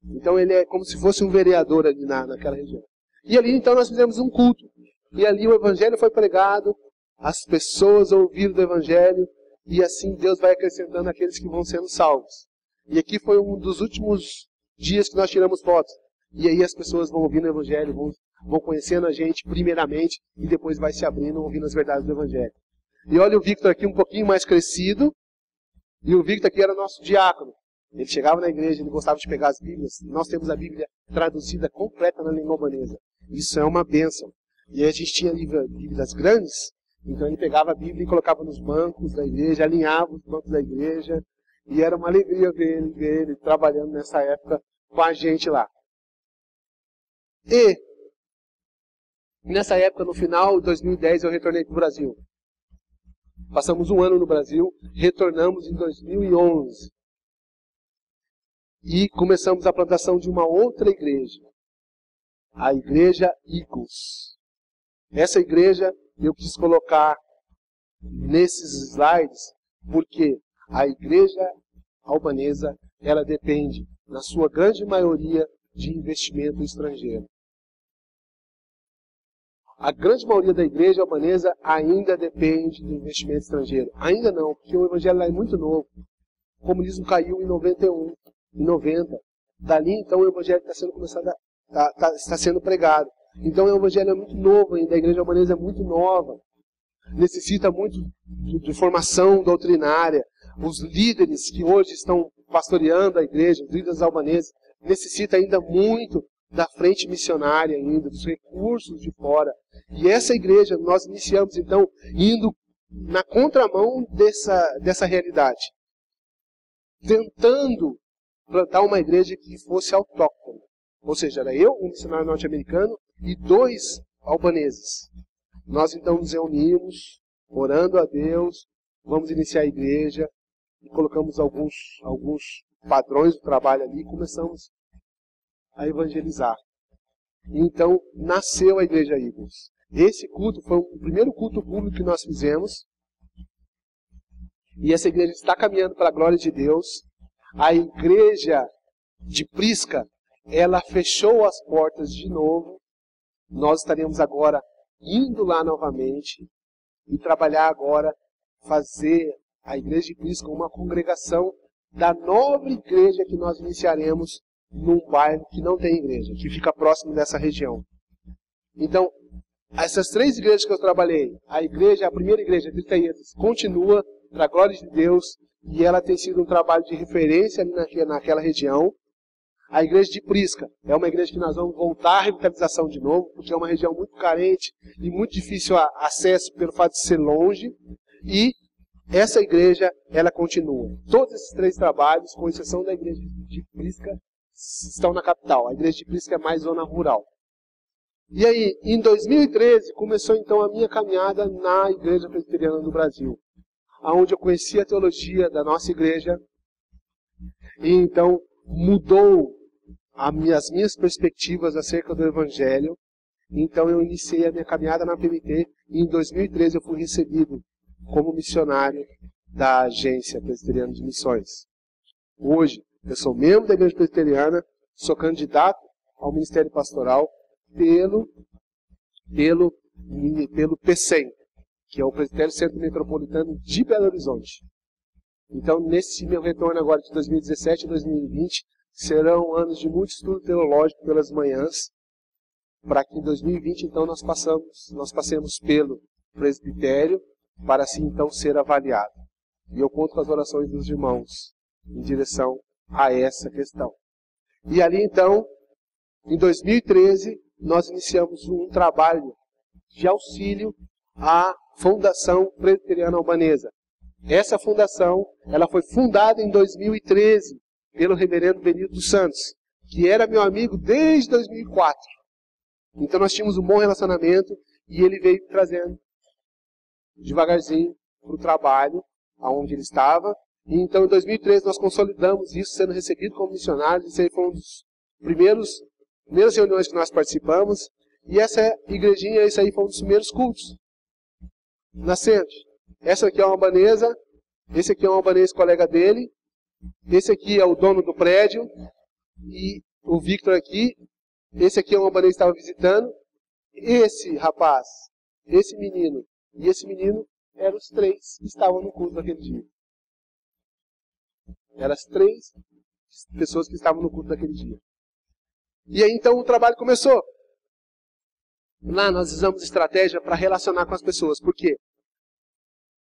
Então ele é como se fosse um vereador ali naquela região. E ali então nós fizemos um culto. E ali o evangelho foi pregado, as pessoas ouviram do evangelho, e assim Deus vai acrescentando aqueles que vão sendo salvos. E aqui foi um dos últimos dias que nós tiramos fotos. E aí as pessoas vão ouvindo o evangelho, vão conhecendo a gente primeiramente, e depois vai se abrindo, ouvindo as verdades do evangelho. E olha o Victor aqui um pouquinho mais crescido, e o Victor aqui era nosso diácono. Ele chegava na igreja, ele gostava de pegar as Bíblias. Nós temos a Bíblia traduzida completa na língua albanesa. Isso é uma bênção. E a gente tinha Bíblias grandes, então ele pegava a Bíblia e colocava nos bancos da igreja, alinhava os bancos da igreja, e era uma alegria ver ele trabalhando nessa época com a gente lá. E nessa época, no final de 2010, eu retornei para o Brasil. Passamos 1 ano no Brasil, retornamos em 2011. E começamos a plantação de uma outra igreja. A igreja Eagles. Essa igreja eu quis colocar nesses slides, porque a igreja albanesa, ela depende, na sua grande maioria, de investimento estrangeiro. A grande maioria da igreja albanesa ainda depende do investimento estrangeiro. Ainda não, porque o evangelho lá é muito novo. O comunismo caiu em 91, em 90. Dali, então, o evangelho está sendo está sendo pregado. Então, o evangelho é muito novo ainda, a igreja albanesa é muito nova. Necessita muito de formação doutrinária. Os líderes que hoje estão pastoreando a igreja, os líderes albaneses, necessita ainda muito da frente missionária ainda, dos recursos de fora. E essa igreja, nós iniciamos então indo na contramão dessa realidade, tentando plantar uma igreja que fosse autóctone. Ou seja, era eu, um missionário norte-americano, e 2 albaneses. Nós então nos reunimos, orando a Deus, vamos iniciar a igreja, e colocamos alguns padrões do trabalho ali, e começamos a evangelizar. E então nasceu a Igreja Eagles. Esse culto foi o primeiro culto público que nós fizemos, e essa igreja está caminhando para a glória de Deus. A igreja de Prisca, ela fechou as portas de novo. Nós estaremos agora indo lá novamente e trabalhar agora, fazer a igreja de Prisca uma congregação da nova igreja que nós iniciaremos num bairro que não tem igreja, que fica próximo dessa região. Então, essas 3 igrejas que eu trabalhei, a primeira igreja, Tritaias, continua para a glória de Deus, e ela tem sido um trabalho de referência ali naquela região. A igreja de Prisca é uma igreja que nós vamos voltar à revitalização de novo, porque é uma região muito carente e muito difícil acesso pelo fato de ser longe. E essa igreja, ela continua. Todos esses 3 trabalhos, com exceção da igreja de Prisca, estão na capital. A igreja de Prisca é mais zona rural. E aí, em 2013, começou então a minha caminhada na Igreja Presbiteriana do Brasil, onde eu conheci a teologia da nossa igreja, e então mudou as minhas perspectivas acerca do Evangelho. Então eu iniciei a minha caminhada na PMT, e em 2013 eu fui recebido como missionário da Agência Presbiteriana de Missões. Hoje, eu sou membro da Igreja Presbiteriana, sou candidato ao Ministério Pastoral pelo PCEM, que é o Presbitério Centro Metropolitano de Belo Horizonte. Então, nesse meu retorno agora de 2017 e 2020, serão anos de muito estudo teológico pelas manhãs, para que em 2020, então, nós passemos pelo presbitério, para assim, então, ser avaliado. E eu conto com as orações dos irmãos em direção a essa questão. E ali, então, em 2013, nós iniciamos um trabalho de auxílio à Fundação Presbiteriana Albanesa. Essa fundação, ela foi fundada em 2013 pelo reverendo Benito dos Santos, que era meu amigo desde 2004. Então nós tínhamos um bom relacionamento, e ele veio trazendo devagarzinho para o trabalho aonde ele estava. E então em 2013 nós consolidamos isso, sendo recebido como missionários. Isso aí foi um dos primeiras reuniões que nós participamos. E essa igrejinha, isso aí foi um dos primeiros cultos nascente. Essa aqui é uma albanesa, esse aqui é um albanês colega dele, esse aqui é o dono do prédio, e o Victor aqui, esse aqui é um albanês que estava visitando. Esse rapaz, esse menino e esse menino eram os 3 que estavam no culto daquele dia. Eram as 3 pessoas que estavam no culto daquele dia. E aí então o trabalho começou. Lá nós usamos estratégia para relacionar com as pessoas. Por quê?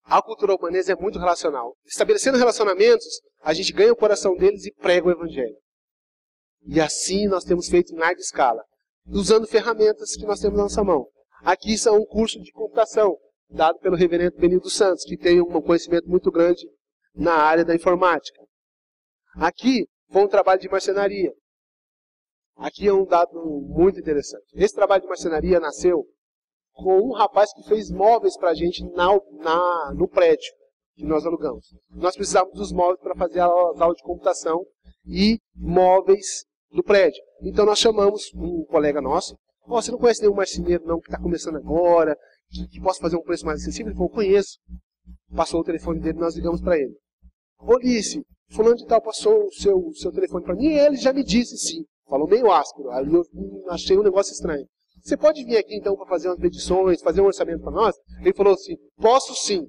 A cultura albanesa é muito relacional. Estabelecendo relacionamentos, a gente ganha o coração deles e prega o Evangelho. E assim nós temos feito em larga escala, usando ferramentas que nós temos na nossa mão. Aqui são um curso de computação, dado pelo reverendo Benito dos Santos, que tem um conhecimento muito grande na área da informática. Aqui foi um trabalho de marcenaria. Aqui é um dado muito interessante. Esse trabalho de marcenaria nasceu com um rapaz que fez móveis para a gente no prédio que nós alugamos. Nós precisávamos dos móveis para fazer as aulas de computação e móveis do prédio. Então nós chamamos um colega nosso. Você não conhece nenhum marceneiro não, que está começando agora, que possa fazer um preço mais acessível? Ele falou, conheço. Passou o telefone dele e nós ligamos para ele. Olice, fulano de tal passou o seu telefone para mim, e ele já me disse sim. Falou meio áspero, aí eu achei um negócio estranho. Você pode vir aqui então para fazer umas medições, fazer um orçamento para nós? Ele falou assim, posso sim.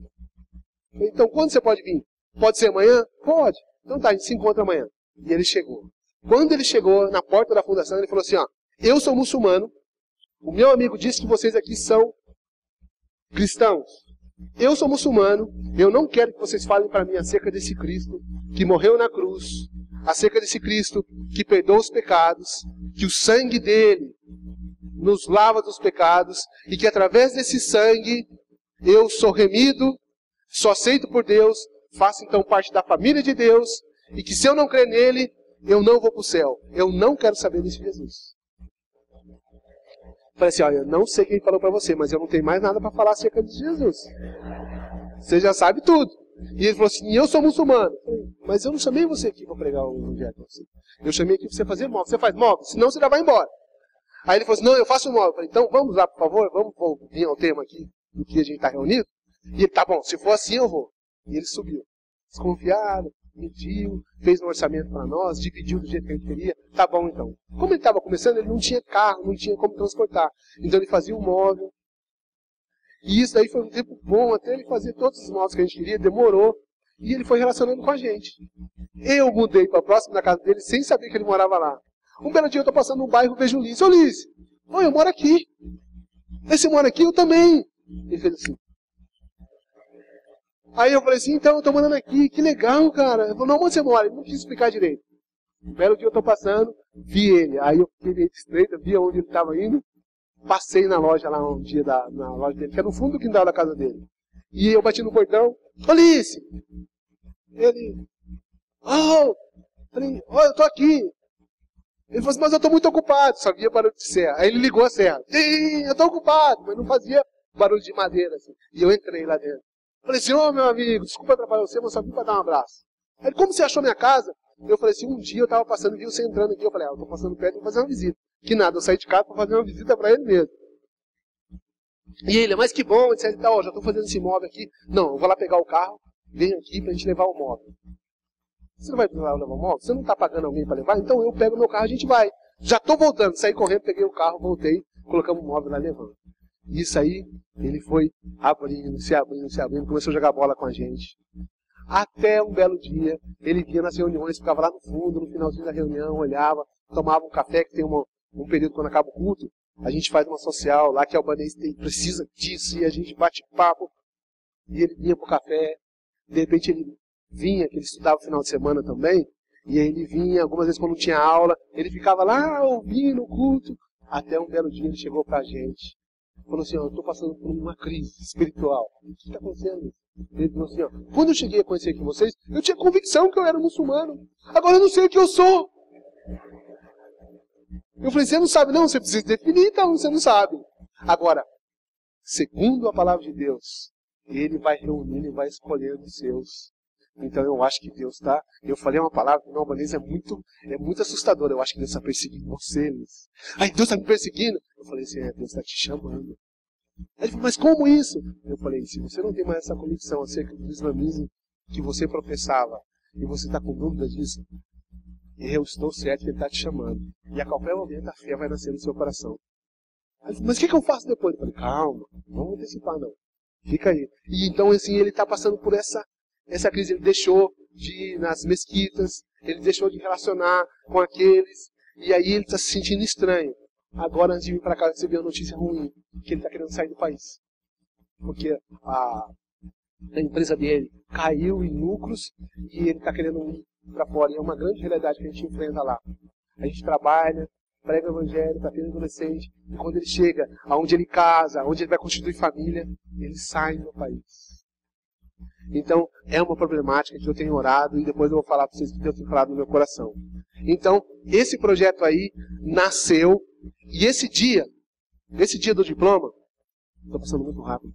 Então quando você pode vir? Pode ser amanhã? Pode. Então tá, a gente se encontra amanhã. E ele chegou. Quando ele chegou na porta da fundação, ele falou assim, ó, eu sou muçulmano, o meu amigo disse que vocês aqui são cristãos. Eu sou muçulmano, eu não quero que vocês falem para mim acerca desse Cristo que morreu na cruz, acerca desse Cristo que perdoa os pecados, que o sangue dele nos lava dos pecados e que através desse sangue eu sou remido, sou aceito por Deus, faço então parte da família de Deus e que se eu não crer nele, eu não vou para o céu. Eu não quero saber desse Jesus. Falei assim, olha, eu não sei quem falou para você, mas eu não tenho mais nada para falar acerca de Jesus. Você já sabe tudo. E ele falou assim, eu sou muçulmano. Mas eu não chamei você aqui para pregar o evangelho para você. Eu chamei aqui para você fazer móvel. Você faz móvel? Senão você já vai embora. Aí ele falou assim, não, eu faço móvel. Eu falei, então vamos lá, por favor, vamos vir ao tema aqui do que a gente está reunido. E ele, tá bom, se for assim eu vou. E ele subiu. Desconfiado, mediu, fez um orçamento para nós, dividiu do jeito que ele queria. Tá bom então. Como ele estava começando, ele não tinha carro, não tinha como transportar. Então ele fazia um móvel. E isso daí foi um tempo bom, até ele fazer todos os móveis que a gente queria, demorou. E ele foi relacionando com a gente. Eu mudei para próximo da casa dele sem saber que ele morava lá. Um belo dia eu estou passando num bairro, vejo o Ulisses. Ô Ulisses, eu moro aqui. Esse mora aqui, eu também. Ele fez assim. Aí eu falei assim, então, eu tô morando aqui, que legal, cara. Ele falou, não, onde você mora? Ele não quis explicar direito. Um belo dia eu tô passando, vi ele. Aí eu fiquei meio estreita, vi onde ele estava indo. Passei na loja lá um dia, na loja dele, que era no fundo do quintal da casa dele. E eu bati no portão, Ulisses! Ele, falei, eu tô aqui. Ele falou assim, mas eu tô muito ocupado. Só via barulho de serra. Aí ele ligou a serra. Eu tô ocupado, mas não fazia barulho de madeira, assim. E eu entrei lá dentro. Falei assim, meu amigo, desculpa atrapalhar você, mas só vim para dar um abraço. Aí, como você achou minha casa? Eu falei assim, um dia eu estava passando e vi você entrando aqui. Eu falei, eu estou passando perto, vou fazer uma visita. Que nada, eu saí de casa para fazer uma visita para ele mesmo. E ele, mas que bom, etc. Já estou fazendo esse móvel aqui. Não, eu vou lá pegar o carro, venho aqui para a gente levar o móvel. Você não vai levar o móvel? Você não está pagando alguém para levar? Então eu pego meu carro, a gente vai. Já estou voltando, saí correndo, peguei o carro, voltei, colocamos o móvel lá levando. Isso aí, ele foi abrindo, se abrindo, começou a jogar bola com a gente. Até um belo dia, ele vinha nas reuniões, ficava lá no fundo, no finalzinho da reunião, olhava, tomava um café, que tem um período quando acaba o culto, a gente faz uma social lá que a Albanês precisa disso, e a gente bate papo, e ele vinha pro café, de repente ele vinha, que ele estudava no final de semana também, e aí ele vinha, algumas vezes quando não tinha aula, ele ficava lá ouvindo o culto, até um belo dia ele chegou pra gente. Falou assim, eu estou passando por uma crise espiritual. O que está acontecendo? Ele falou assim, quando eu cheguei a conhecer aqui vocês, eu tinha convicção que eu era muçulmano. Agora eu não sei o que eu sou. Eu falei, você não sabe não, você precisa definir, então você não sabe. Agora, segundo a palavra de Deus, ele vai reunindo e vai escolhendo os seus. Então eu acho que Deus está... Eu falei uma palavra que no albanês é muito assustadora. Eu acho que Deus está perseguindo vocês. Aí Deus está me perseguindo. Eu falei assim, Deus está te chamando. Aí ele falou, mas como isso? Eu falei, se você não tem mais essa convicção acerca do islamismo que você professava, e você está com dúvida disso, eu estou certo que ele está te chamando. E a qualquer momento a fé vai nascer no seu coração. Aí ele falou, mas o que eu faço depois? Eu falei, calma, não vamos antecipar não. Fica aí. E então assim, ele está passando por essa crise, ele deixou de ir nas mesquitas, ele deixou de relacionar com aqueles, e aí ele está se sentindo estranho. Agora, antes de vir para cá, recebeu uma notícia ruim, que ele está querendo sair do país. Porque a empresa dele caiu em lucros, e ele está querendo ir para fora. E é uma grande realidade que a gente enfrenta lá. A gente trabalha, prega o evangelho para filho adolescente, e quando ele chega aonde ele casa, onde ele vai constituir família, ele sai do país. Então, é uma problemática que eu tenho orado e depois eu vou falar para vocês que Deus tem falado no meu coração. Então, esse projeto aí nasceu e esse dia do diploma, estou passando muito rápido,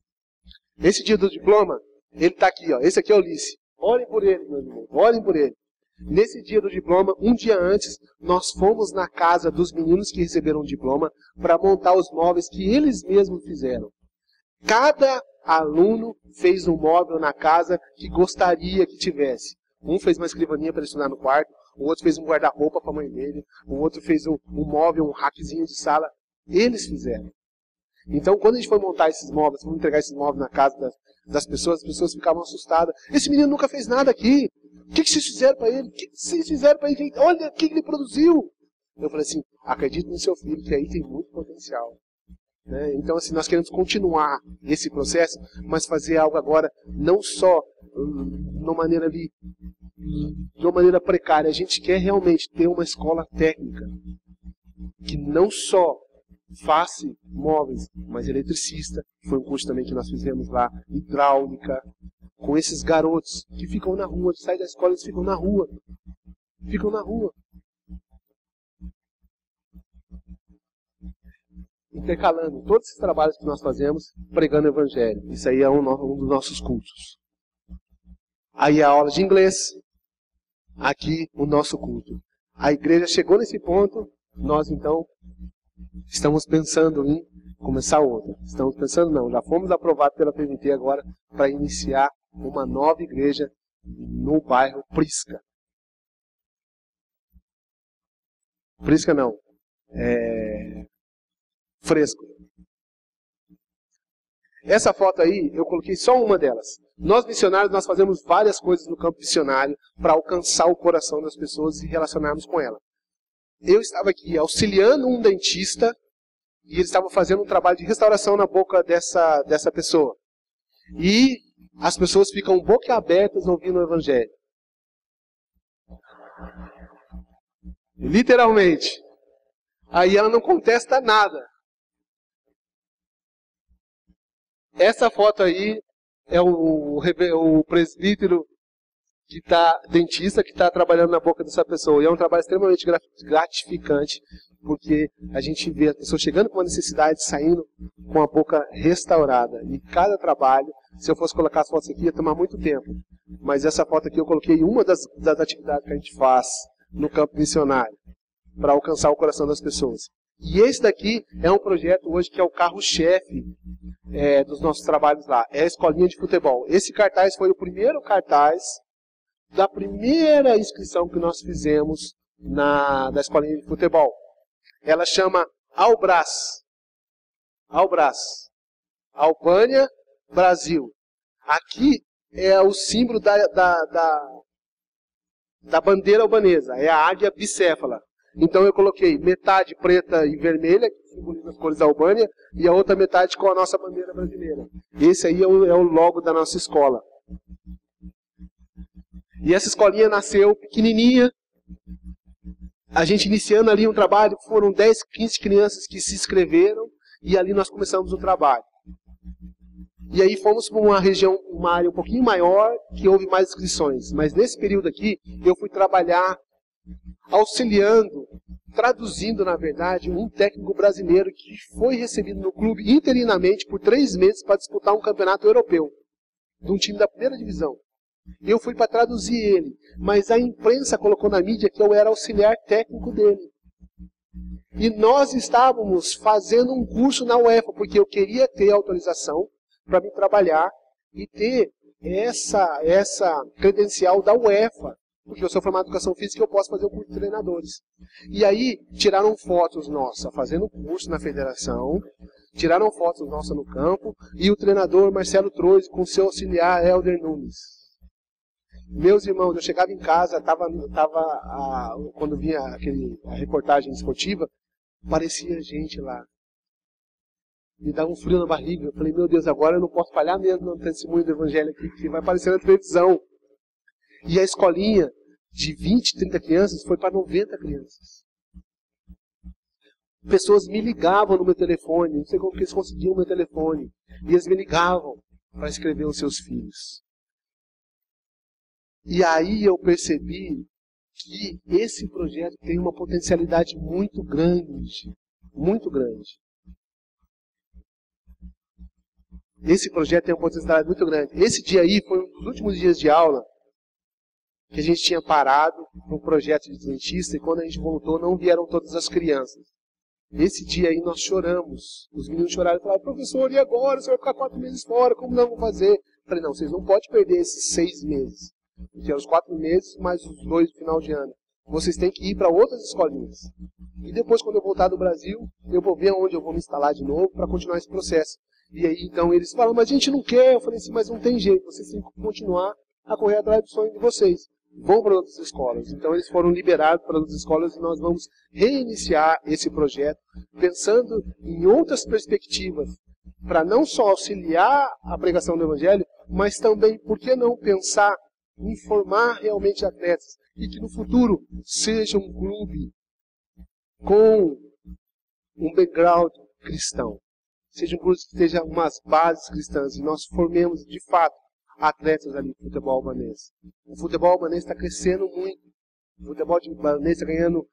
esse dia do diploma, ele está aqui, ó, esse aqui é o Ulisses. Orem por ele, meu irmão, orem por ele. Nesse dia do diploma, um dia antes, nós fomos na casa dos meninos que receberam o diploma para montar os móveis que eles mesmos fizeram. Cada aluno fez um móvel na casa que gostaria que tivesse. Um fez uma escrivaninha para estudar no quarto, o outro fez um guarda-roupa para a mãe dele, o outro fez um móvel, um rackzinho de sala. Eles fizeram. Então, quando a gente foi montar esses móveis, vamos entregar esses móveis na casa das pessoas, as pessoas ficavam assustadas. Esse menino nunca fez nada aqui. O que vocês fizeram para ele? O que vocês fizeram para ele? Olha o que ele produziu. Eu falei assim, acredite no seu filho, que aí tem muito potencial. Né? Então, assim, nós queremos continuar esse processo, mas fazer algo agora, não só de uma maneira ali de uma maneira precária. A gente quer realmente ter uma escola técnica que não só faça móveis, mas eletricista, foi um curso também que nós fizemos lá, hidráulica, com esses garotos que ficam na rua, saem da escola e eles ficam na rua. Ficam na rua. Intercalando todos esses trabalhos que nós fazemos, pregando o evangelho. Isso aí é um dos nossos cultos. Aí a aula de inglês, aqui o nosso culto. A igreja chegou nesse ponto, nós então estamos pensando em começar outra. Estamos pensando não, já fomos aprovados pela PMT agora para iniciar uma nova igreja no bairro Prisca. Prisca não, Fresco. Essa foto aí, eu coloquei só uma delas. Nós missionários, nós fazemos várias coisas no campo missionário para alcançar o coração das pessoas e relacionarmos com ela. Eu estava aqui auxiliando um dentista e ele estava fazendo um trabalho de restauração na boca dessa pessoa. E as pessoas ficam boquiabertas ouvindo o evangelho. Literalmente. Aí ela não contesta nada. Essa foto aí é o presbítero que dentista que está trabalhando na boca dessa pessoa. E é um trabalho extremamente gratificante, porque a gente vê a pessoa chegando com uma necessidade, saindo com a boca restaurada. E cada trabalho, se eu fosse colocar as fotos aqui, ia tomar muito tempo. Mas essa foto aqui eu coloquei uma das atividades que a gente faz no campo missionário, para alcançar o coração das pessoas. E esse daqui é um projeto hoje que é o carro-chefe dos nossos trabalhos lá. É a escolinha de futebol. Esse cartaz foi o primeiro cartaz da primeira inscrição que nós fizemos da escolinha de futebol. Ela chama Albras. Albras. Albânia, Brasil. Aqui é o símbolo da bandeira albanesa. É a águia bicéfala. Então eu coloquei metade preta e vermelha, que simboliza as cores da Albânia, e a outra metade com a nossa bandeira brasileira. Esse aí é o logo da nossa escola. E essa escolinha nasceu pequenininha. A gente iniciando ali um trabalho, foram 10, 15 crianças que se inscreveram, e ali nós começamos o trabalho. E aí fomos para uma região, uma área um pouquinho maior, que houve mais inscrições. Mas nesse período aqui, eu fui trabalhar auxiliando, traduzindo, na verdade, um técnico brasileiro que foi recebido no clube interinamente por 3 meses para disputar um campeonato europeu, de um time da primeira divisão. Eu fui para traduzir ele, mas a imprensa colocou na mídia que eu era auxiliar técnico dele. E nós estávamos fazendo um curso na UEFA, porque eu queria ter autorização para me trabalhar e ter essa credencial da UEFA. Porque eu sou formado em educação física e eu posso fazer o curso de treinadores. E aí, tiraram fotos nossas fazendo curso na federação, tiraram fotos nossas no campo, e o treinador Marcelo Troisi com seu auxiliar Helder Nunes. Meus irmãos, eu chegava em casa, quando vinha a reportagem esportiva, parecia gente lá. Me dava um frio na barriga. Eu falei, meu Deus, agora eu não posso falhar mesmo no testemunho do evangelho aqui, porque vai aparecer na televisão. E a escolinha de 20, 30 crianças foi para 90 crianças. Pessoas me ligavam no meu telefone, não sei como que eles conseguiam o meu telefone. E eles me ligavam para escrever os seus filhos. E aí eu percebi que esse projeto tem uma potencialidade muito grande. Muito grande. Esse projeto tem uma potencialidade muito grande. Esse dia aí foi um dos últimos dias de aula que a gente tinha parado para um projeto de dentista, e quando a gente voltou não vieram todas as crianças. Esse dia aí nós choramos. Os meninos choraram e falaram, professor, e agora? Você vai ficar 4 meses fora, como não vou fazer? Eu falei, não, vocês não podem perder esses 6 meses. Que eram os 4 meses, mais os 2 do final de ano. Vocês têm que ir para outras escolinhas. E depois, quando eu voltar do Brasil, eu vou ver onde eu vou me instalar de novo para continuar esse processo. E aí, então, eles falaram, mas a gente não quer. Eu falei assim, mas não tem jeito, vocês têm que continuar a correr atrás do sonho de vocês. Vão para outras escolas. Então eles foram liberados para outras escolas e nós vamos reiniciar esse projeto, pensando em outras perspectivas, para não só auxiliar a pregação do Evangelho, mas também, por que não pensar em formar realmente atletas e que no futuro seja um clube com um background cristão. Seja um clube que tenha umas bases cristãs e nós formemos de fato atletas ali no futebol albanês. O futebol albanês está crescendo muito. O futebol albanês está ganhando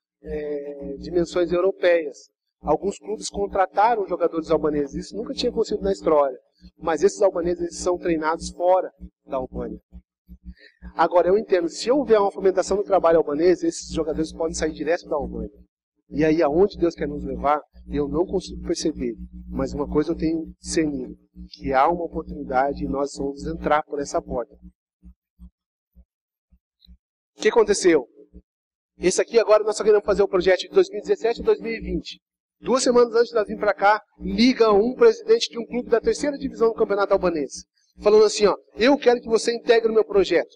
dimensões europeias. Alguns clubes contrataram jogadores albaneses. Isso nunca tinha acontecido na história. Mas esses albaneses eles são treinados fora da Albânia. Agora, eu entendo, se houver uma fomentação do trabalho albanês, esses jogadores podem sair direto da Albânia. E aí, aonde Deus quer nos levar, eu não consigo perceber. Mas uma coisa eu tenho discernido, que há uma oportunidade e nós vamos entrar por essa porta. O que aconteceu? Esse aqui agora nós só queremos fazer o projeto de 2017 e 2020. 2 semanas antes de nós vir para cá, liga um presidente de um clube da 3ª divisão do campeonato albanês. Falando assim, ó, eu quero que você integre o meu projeto.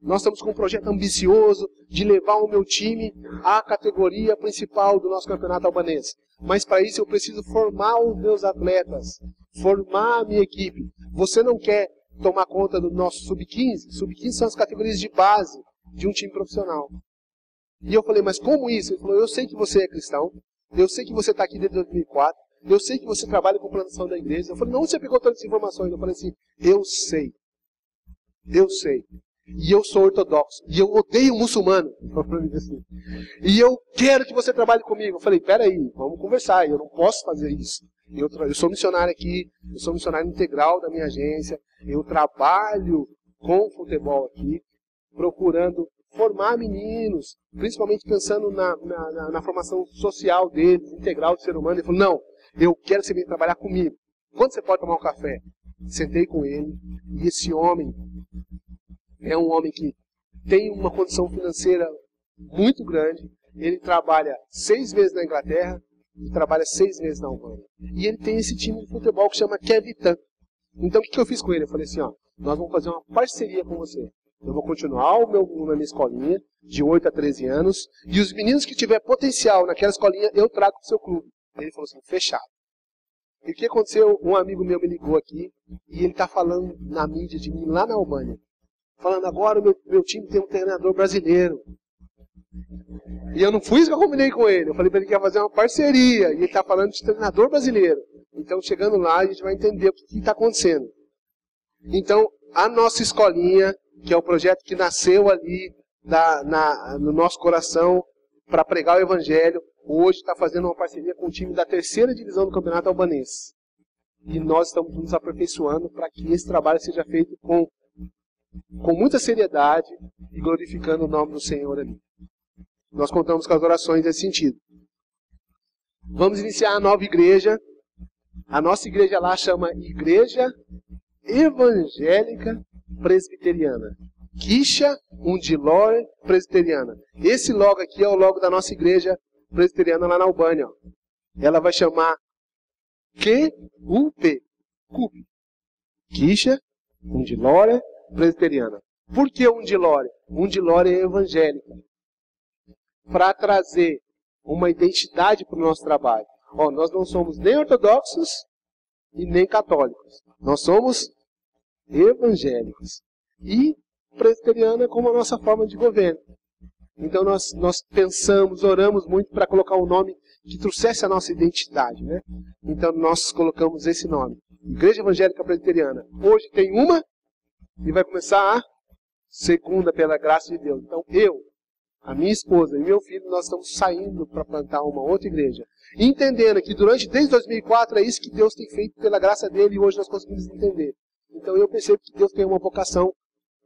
Nós estamos com um projeto ambicioso de levar o meu time à categoria principal do nosso campeonato albanês. Mas para isso eu preciso formar os meus atletas, formar a minha equipe. Você não quer tomar conta do nosso sub-15? Sub-15 são as categorias de base de um time profissional. E eu falei, mas como isso? Ele falou, eu sei que você é cristão, eu sei que você está aqui desde 2004, eu sei que você trabalha com plantação da igreja. Eu falei, não, você pegou todas as informações? Eu falei assim, eu sei. E eu sou ortodoxo. E eu odeio muçulmano. E eu quero que você trabalhe comigo. Eu falei, peraí, vamos conversar. Eu não posso fazer isso. Eu sou missionário aqui. Eu sou missionário integral da minha agência. Eu trabalho com futebol aqui, procurando formar meninos, principalmente pensando na formação social deles, integral do ser humano. Ele falou, não, eu quero que você venha trabalhar comigo. Quando você pode tomar um café? Sentei com ele. E esse homem é um homem que tem uma condição financeira muito grande. Ele trabalha 6 meses na Inglaterra e trabalha 6 meses na Albânia. E ele tem esse time de futebol que chama Kevitan. Então o que eu fiz com ele? Eu falei assim, ó, nós vamos fazer uma parceria com você. Eu vou continuar na minha escolinha, de 8 a 13 anos, e os meninos que tiver potencial naquela escolinha, eu trago para o seu clube. Ele falou assim, fechado. E o que aconteceu? Um amigo meu me ligou aqui, e ele está falando na mídia de mim, lá na Albânia. Falando, agora o meu time tem um treinador brasileiro. E eu não fui isso que eu combinei com ele. Eu falei para ele que ia fazer uma parceria. E ele está falando de treinador brasileiro. Então, chegando lá, a gente vai entender o que está acontecendo. Então, a nossa escolinha, que é o projeto que nasceu ali no nosso coração para pregar o Evangelho, hoje está fazendo uma parceria com o time da 3ª divisão do campeonato albanês. E nós estamos nos aperfeiçoando para que esse trabalho seja feito com muita seriedade e glorificando o nome do Senhor ali. Nós contamos com as orações nesse sentido. Vamos iniciar a nova igreja. A nossa igreja lá chama Igreja Evangélica Presbiteriana. Quicha Undilore Presbiteriana. Esse logo aqui é o logo da nossa igreja presbiteriana lá na Albânia. Ó. Ela vai chamar QUP. Quicha Undilore Presbiteriana. Por que Undilore? Undilore é evangélica. Para trazer uma identidade para o nosso trabalho. Ó, nós não somos nem ortodoxos e nem católicos. Nós somos evangélicos. E presbiteriana como a nossa forma de governo. Então nós pensamos, oramos muito para colocar um nome que trouxesse a nossa identidade. Né? Então nós colocamos esse nome. Igreja Evangélica Presbiteriana. Hoje tem uma e vai começar a segunda pela graça de Deus. Então a minha esposa e meu filho, nós estamos saindo para plantar uma outra igreja. Entendendo que desde 2004 é isso que Deus tem feito pela graça dele e hoje nós conseguimos entender. Então eu percebo que Deus tem uma vocação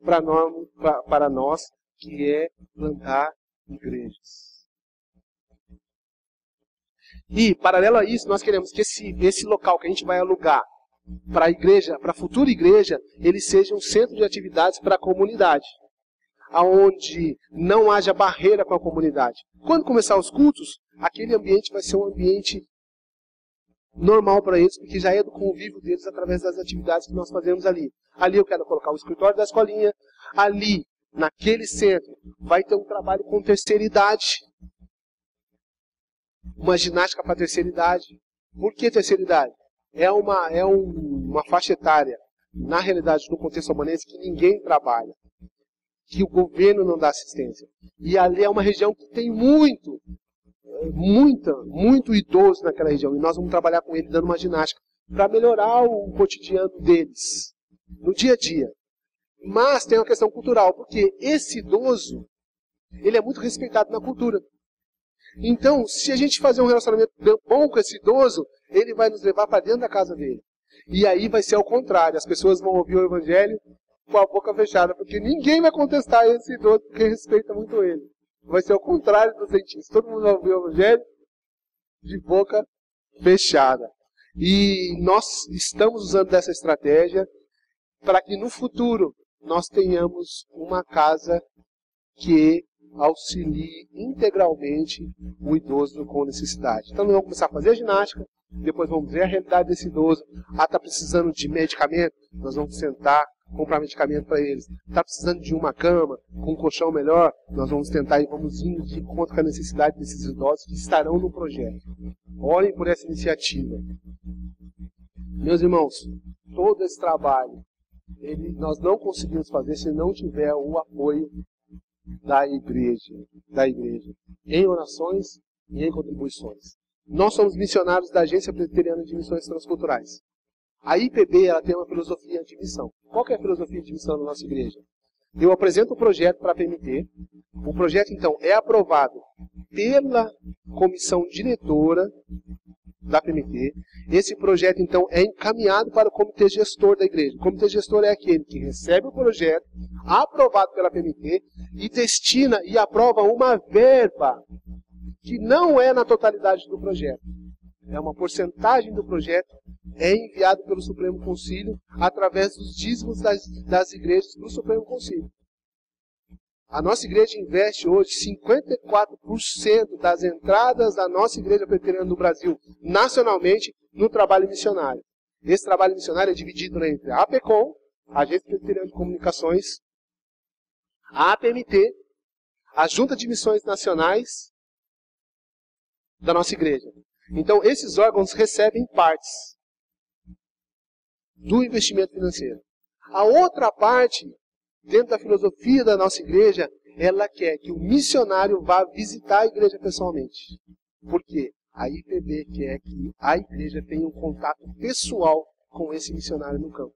para nós, que é plantar igrejas. E, paralelo a isso, nós queremos que esse local que a gente vai alugar para a igreja, para a futura igreja, ele seja um centro de atividades para a comunidade, aonde não haja barreira com a comunidade. Quando começar os cultos, aquele ambiente vai ser um ambiente normal para eles, porque já é do convívio deles através das atividades que nós fazemos ali. Ali eu quero colocar o escritório da escolinha, ali, naquele centro, vai ter um trabalho com terceira idade, uma ginástica para terceira idade. Por que terceira idade? É uma faixa etária, na realidade, no contexto albanês, que ninguém trabalha. que o governo não dá assistência. E ali é uma região que tem muito idoso naquela região. E nós vamos trabalhar com ele dando uma ginástica para melhorar o cotidiano deles, no dia a dia. Mas tem uma questão cultural, porque esse idoso, ele é muito respeitado na cultura. Então, se a gente fazer um relacionamento bom com esse idoso, ele vai nos levar para dentro da casa dele. E aí vai ser ao contrário, as pessoas vão ouvir o evangelho com a boca fechada, porque ninguém vai contestar esse idoso, porque respeita muito ele. Vai ser ao contrário dos dentistas, todo mundo vai ouvir o evangelho de boca fechada. E nós estamos usando dessa estratégia para que no futuro nós tenhamos uma casa que auxilie integralmente o idoso com necessidade. Então nós vamos começar a fazer a ginástica, depois vamos ver a realidade desse idoso. Está precisando de medicamento? Nós vamos sentar, comprar medicamento para eles. Está precisando de uma cama, com um colchão melhor? Nós vamos tentar e vamos ir de encontro com a necessidade desses idosos que estarão no projeto. Orem por essa iniciativa. Meus irmãos, todo esse trabalho, nós não conseguimos fazer se não tiver o apoio da igreja, em orações e em contribuições. Nós somos missionários da Agência Presbiteriana de Missões Transculturais. A IPB ela tem uma filosofia de missão. Qual que é a filosofia de missão da nossa igreja? Eu apresento o projeto para a PMT. O projeto, então, é aprovado pela comissão diretora da PMT. Esse projeto, então, é encaminhado para o comitê gestor da igreja. O comitê gestor é aquele que recebe o projeto, aprovado pela PMT, e destina e aprova uma verba que não é na totalidade do projeto. É uma porcentagem do projeto, é enviado pelo Supremo Concílio através dos dízimos das igrejas para o Supremo Concílio. A nossa igreja investe hoje 54% das entradas da nossa igreja presbiteriana no Brasil, nacionalmente, no trabalho missionário. Esse trabalho missionário é dividido entre a APECOM, a Agência Presbiteriana de Comunicações, a APMT, a Junta de Missões Nacionais da nossa igreja. Então, esses órgãos recebem partes do investimento financeiro. A outra parte, dentro da filosofia da nossa igreja, ela quer que o missionário vá visitar a igreja pessoalmente. Por quê? A IPB quer que a igreja tenha um contato pessoal com esse missionário no campo.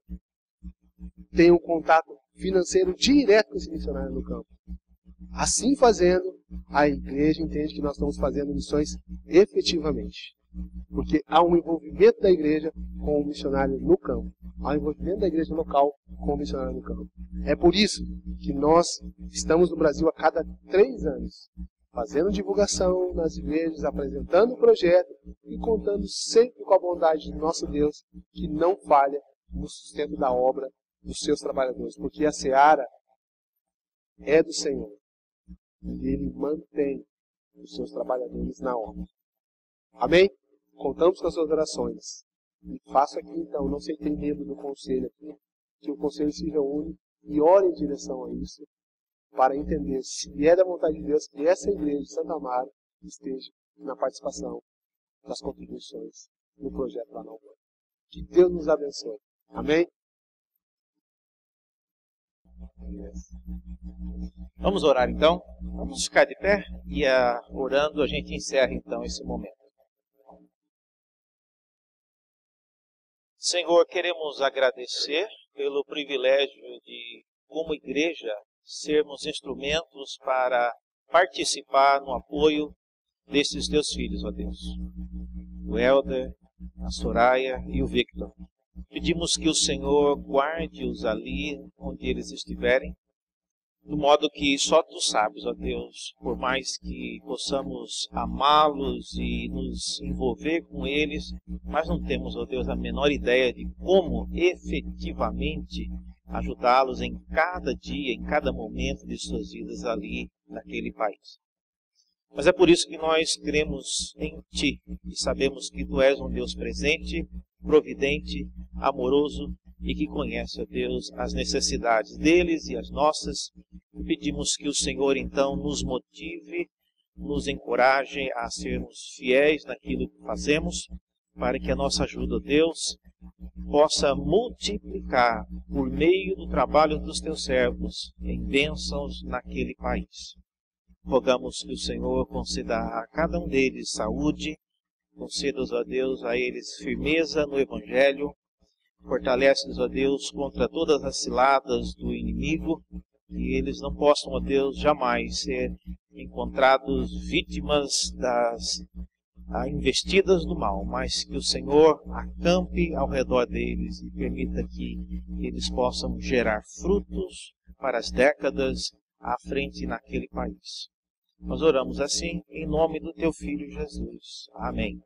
Tenha um contato financeiro direto com esse missionário no campo. Assim fazendo, a igreja entende que nós estamos fazendo missões efetivamente. Porque há um envolvimento da igreja com o missionário no campo. Há um envolvimento da igreja local com o missionário no campo. É por isso que nós estamos no Brasil a cada 3 anos, fazendo divulgação nas igrejas, apresentando o projeto e contando sempre com a bondade do nosso Deus, que não falha no sustento da obra dos seus trabalhadores. Porque a seara é do Senhor. E Ele mantém os seus trabalhadores na obra. Amém? Contamos com as suas orações. E faço aqui então, não sei quem é membro do conselho aqui, que o conselho se reúne e ore em direção a isso, para entender se é da vontade de Deus que essa igreja de Santa Amaro esteja na participação das contribuições no projeto lá na UBAN. Que Deus nos abençoe. Amém? Vamos orar então? Vamos ficar de pé e orando a gente encerra então esse momento. Senhor, queremos agradecer pelo privilégio de, como igreja, sermos instrumentos para participar no apoio desses teus filhos, ó Deus. O Helder, a Soraya e o Victor. Pedimos que o Senhor guarde-os ali onde eles estiverem, do modo que só Tu sabes, ó Deus, por mais que possamos amá-los e nos envolver com eles, mas não temos, ó Deus, a menor ideia de como efetivamente ajudá-los em cada dia, em cada momento de suas vidas ali naquele país. Mas é por isso que nós cremos em Ti e sabemos que Tu és um Deus presente, providente, amoroso e que conhece, ó Deus, as necessidades deles e as nossas. E pedimos que o Senhor, então, nos motive, nos encoraje a sermos fiéis naquilo que fazemos, para que a nossa ajuda, ó Deus, possa multiplicar por meio do trabalho dos teus servos em bênçãos naquele país. Rogamos que o Senhor conceda a cada um deles saúde, conceda-os, ó Deus, a eles firmeza no Evangelho, fortalece-os, ó Deus, contra todas as ciladas do inimigo, que eles não possam, ó Deus, jamais ser encontrados vítimas das investidas do mal, mas que o Senhor acampe ao redor deles e permita que eles possam gerar frutos para as décadas à frente naquele país. Nós oramos assim em nome do teu Filho Jesus. Amém.